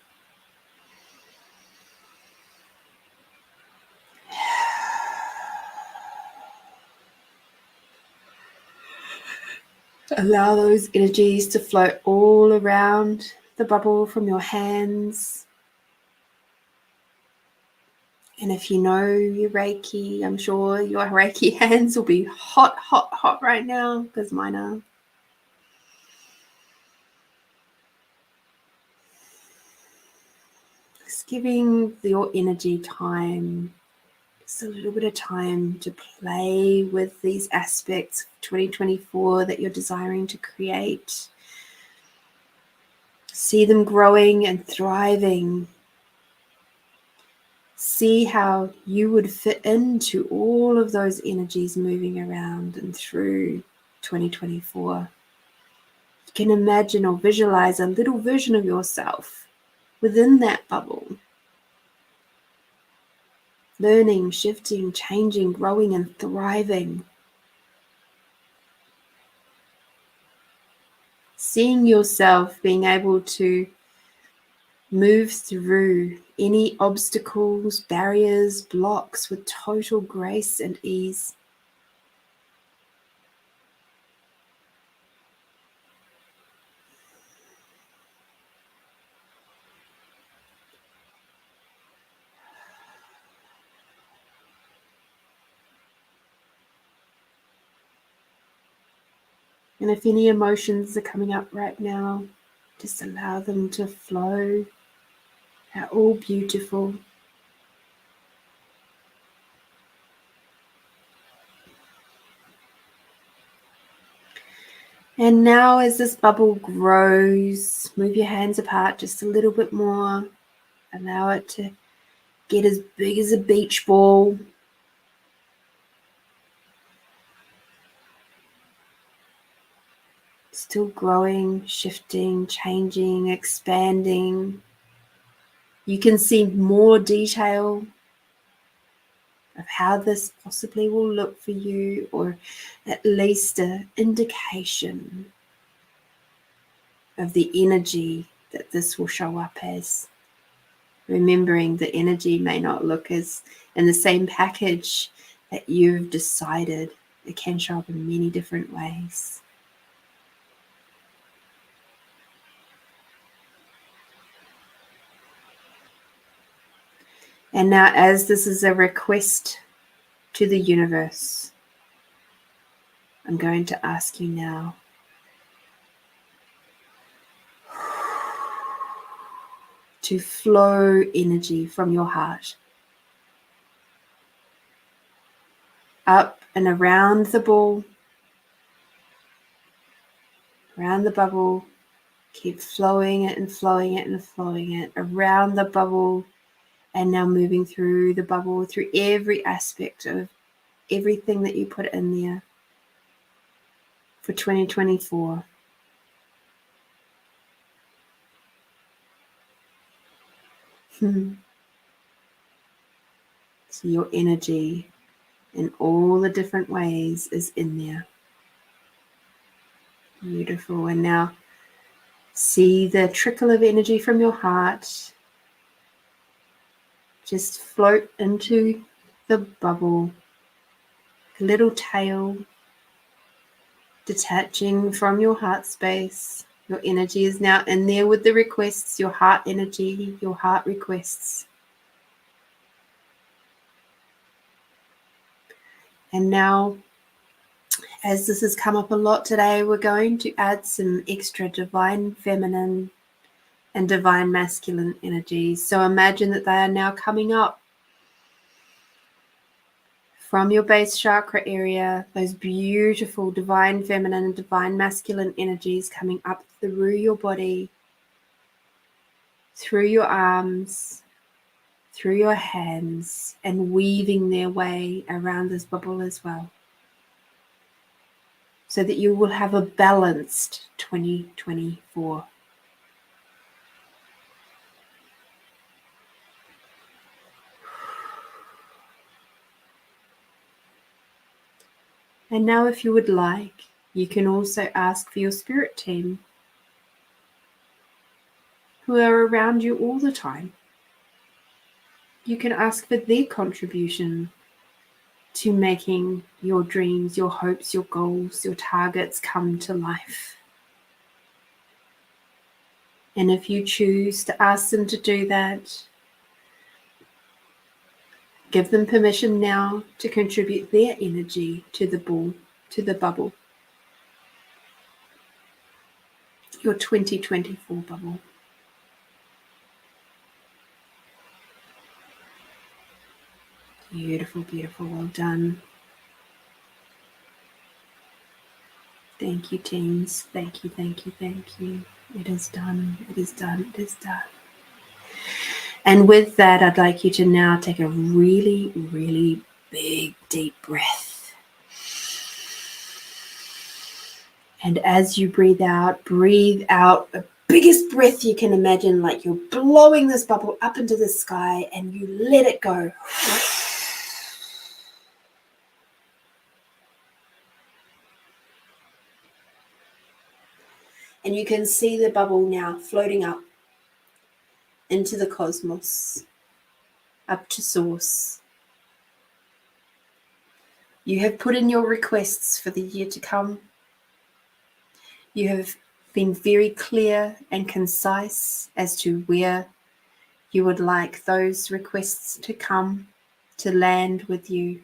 Allow those energies to flow all around the bubble from your hands. And if you know your Reiki, I'm sure your Reiki hands will be hot, hot, hot right now, because mine are. Just giving your energy time, just a little bit of time to play with these aspects of 2024 that you're desiring to create. See them growing and thriving. See how you would fit into all of those energies moving around and through 2024. You can imagine or visualize a little version of yourself within that bubble, learning, shifting, changing, growing, and thriving. Seeing yourself being able to move through any obstacles, barriers, blocks with total grace and ease. And if any emotions are coming up right now, just allow them to flow. They're all beautiful. And now as this bubble grows, move your hands apart just a little bit more. Allow it to get as big as a beach ball. Still growing, shifting, changing, expanding. You can see more detail of how this possibly will look for you, or at least an indication of the energy that this will show up as. Remembering the energy may not look as in the same package that you've decided. It can show up in many different ways. And now, as this is a request to the universe, I'm going to ask you now to flow energy from your heart up and around the ball, around the bubble. Keep flowing it and flowing it and flowing it around the bubble, and now moving through the bubble, through every aspect of everything that you put in there for 2024. So your energy in all the different ways is in there. Beautiful. And now see the trickle of energy from your heart just float into the bubble, a little tail detaching from your heart space. Your energy is now in there with the requests, your heart energy, your heart requests. And now, as this has come up a lot today, we're going to add some extra divine feminine and divine masculine energies. So imagine that they are now coming up from your base chakra area, those beautiful divine feminine and divine masculine energies coming up through your body, through your arms, through your hands, and weaving their way around this bubble as well, so that you will have a balanced 2024. And now, if you would like, you can also ask for your spirit team, who are around you all the time. You can ask for their contribution to making your dreams, your hopes, your goals, your targets come to life. And if you choose to ask them to do that, give them permission now to contribute their energy to the ball, to the bubble. Your 2024 bubble. Beautiful, beautiful. Well done. Thank you, teens. Thank you, thank you, thank you. It is done. It is done. It is done. And with that, I'd like you to now take a really, really big, deep breath. And as you breathe out the biggest breath you can imagine, like you're blowing this bubble up into the sky, and you let it go. And you can see the bubble now floating up into the cosmos, up to source. You have put in your requests for the year to come. You have been very clear and concise as to where you would like those requests to come, to land with you.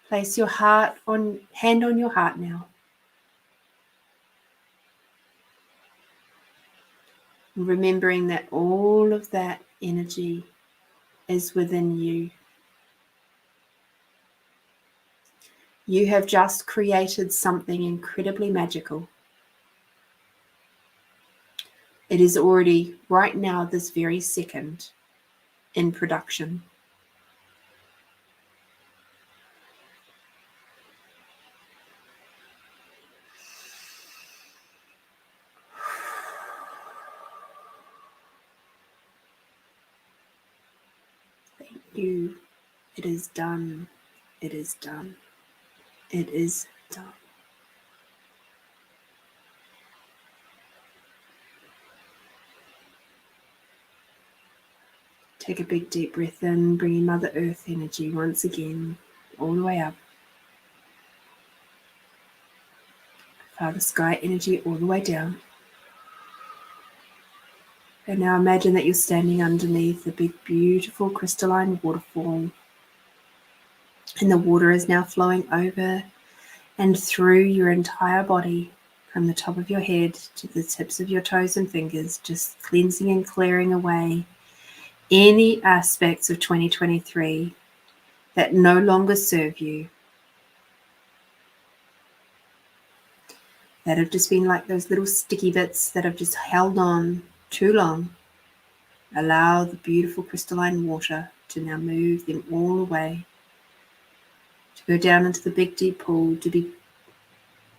Place your hand on your heart now. Remembering that all of that energy is within you. You have just created something incredibly magical. It is already, right now, this very second, in production. Thank you. It is done. It is done. It is done. Take a big deep breath in, bringing Mother Earth energy once again all the way up. Father Sky energy all the way down. And now imagine that you're standing underneath a big, beautiful crystalline waterfall. And the water is now flowing over and through your entire body, from the top of your head to the tips of your toes and fingers, just cleansing and clearing away any aspects of 2023 that no longer serve you, that have just been like those little sticky bits that have just held on too long. Allow the beautiful crystalline water to now move them all away, to go down into the big deep pool, to be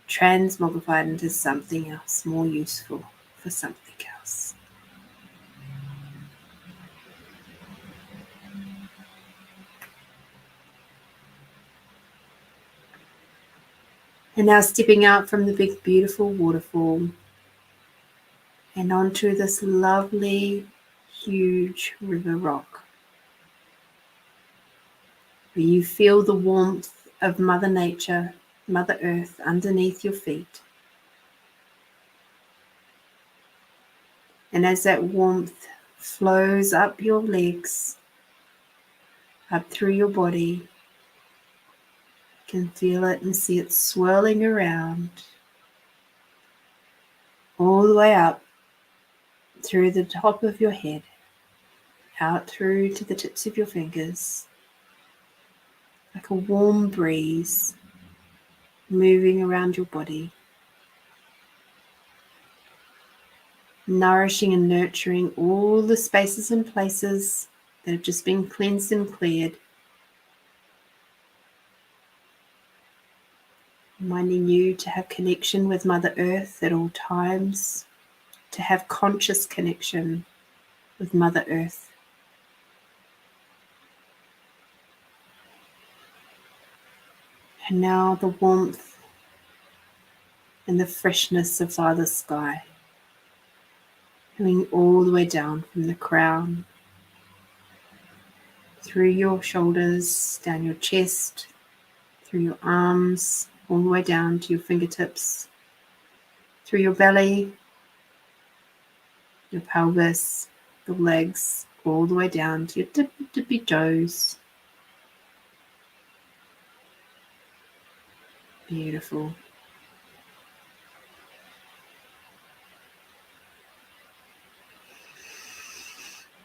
transmogrified into something else more useful for something else. And now stepping out from the big beautiful waterfall and onto this lovely huge river rock, where you feel the warmth of Mother Nature, Mother Earth underneath your feet. And as that warmth flows up your legs, up through your body, you can feel it and see it swirling around all the way up through the top of your head, out through to the tips of your fingers, like a warm breeze moving around your body, nourishing and nurturing all the spaces and places that have just been cleansed and cleared, reminding you to have connection with Mother Earth at all times, to have conscious connection with Mother Earth. And now the warmth and the freshness of Father Sky, coming all the way down from the crown, through your shoulders, down your chest, through your arms, all the way down to your fingertips, through your belly, your pelvis, your legs, all the way down to your tippy toes. Beautiful.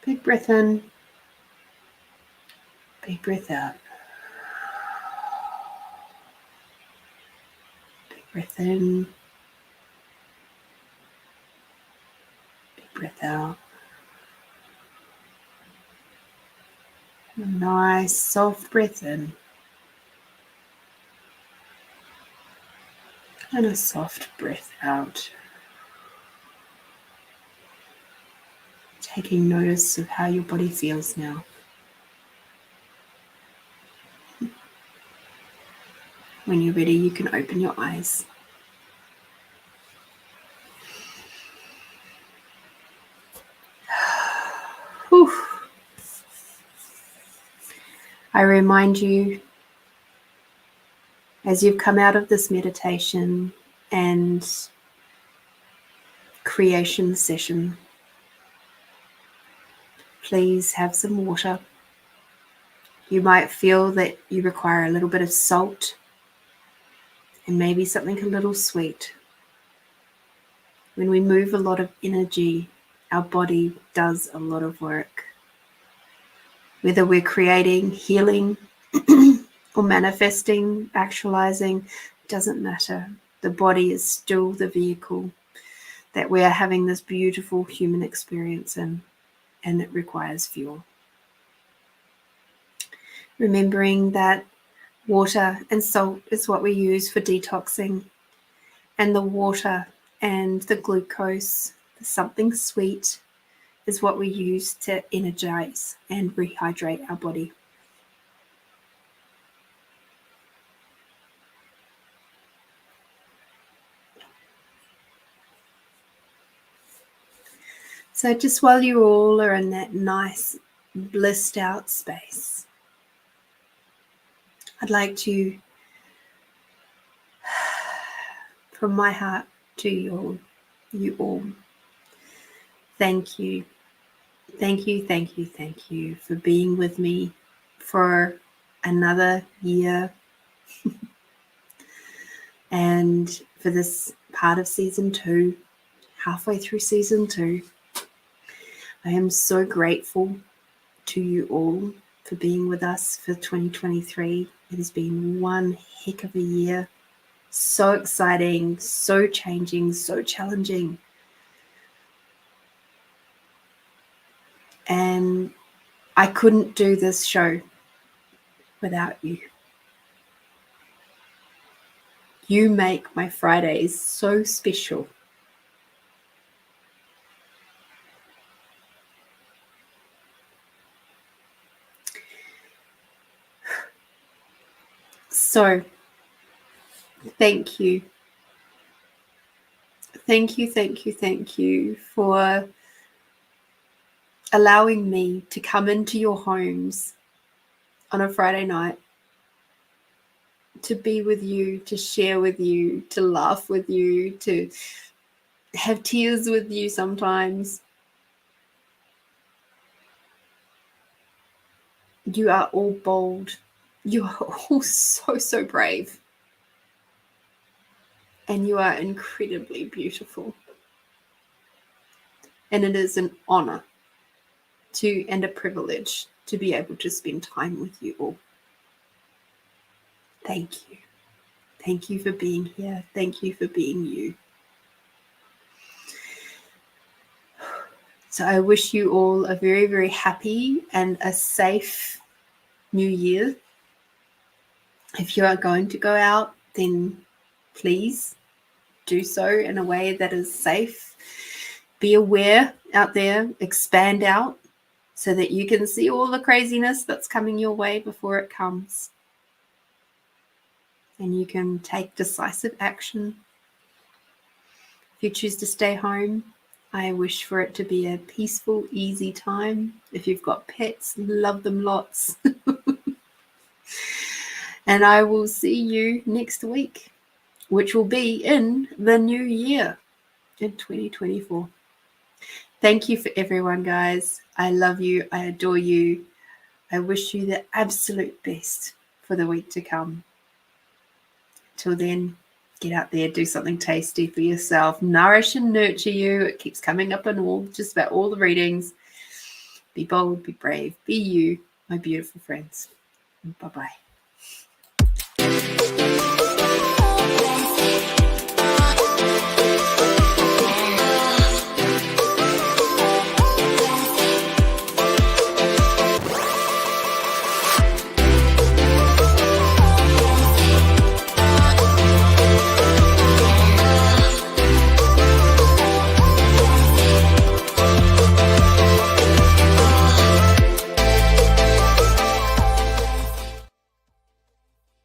Big breath in, big breath out. Big breath in, big breath out. A nice soft breath in. And a soft breath out. Taking notice of how your body feels now. When you're ready, you can open your eyes. Whew. I remind you, as you've come out of this meditation and creation session, please have some water. You might feel that you require a little bit of salt and maybe something a little sweet. When we move a lot of energy, our body does a lot of work. Whether we're creating, healing, or manifesting, actualizing, doesn't matter. The body is still the vehicle that we are having this beautiful human experience in, and it requires fuel. Remembering that water and salt is what we use for detoxing, and the water and the glucose, something sweet, is what we use to energize and rehydrate our body. So just while you all are in that nice blissed out space, I'd like to, from my heart to you all, thank you. Thank you, thank you, thank you for being with me for another year and for this part of season 2, halfway through season 2. I am so grateful to you all for being with us for 2023. It has been one heck of a year. So exciting, so changing, so challenging. And I couldn't do this show without you. You make my Fridays so special. So, thank you. Thank you, thank you, thank you for allowing me to come into your homes on a Friday night, to be with you, to share with you, to laugh with you, to have tears with you sometimes. You are all bold. You are all so, so brave. And you are incredibly beautiful. And it is an honor and a privilege to be able to spend time with you all. Thank you. Thank you for being here. Thank you for being you. So I wish you all a very, very happy and a safe new year. If you are going to go out, then please do so in a way that is safe. Be aware out there, expand out so that you can see all the craziness that's coming your way before it comes. And you can take decisive action. If you choose to stay home, I wish for it to be a peaceful, easy time. If you've got pets, love them lots. And I will see you next week, which will be in the new year, in 2024. Thank you for everyone, guys. I love you. I adore you. I wish you the absolute best for the week to come. Till then, get out there, do something tasty for yourself. Nourish and nurture you. It keeps coming up in just about all the readings. Be bold, be brave, be you, my beautiful friends. Bye-bye.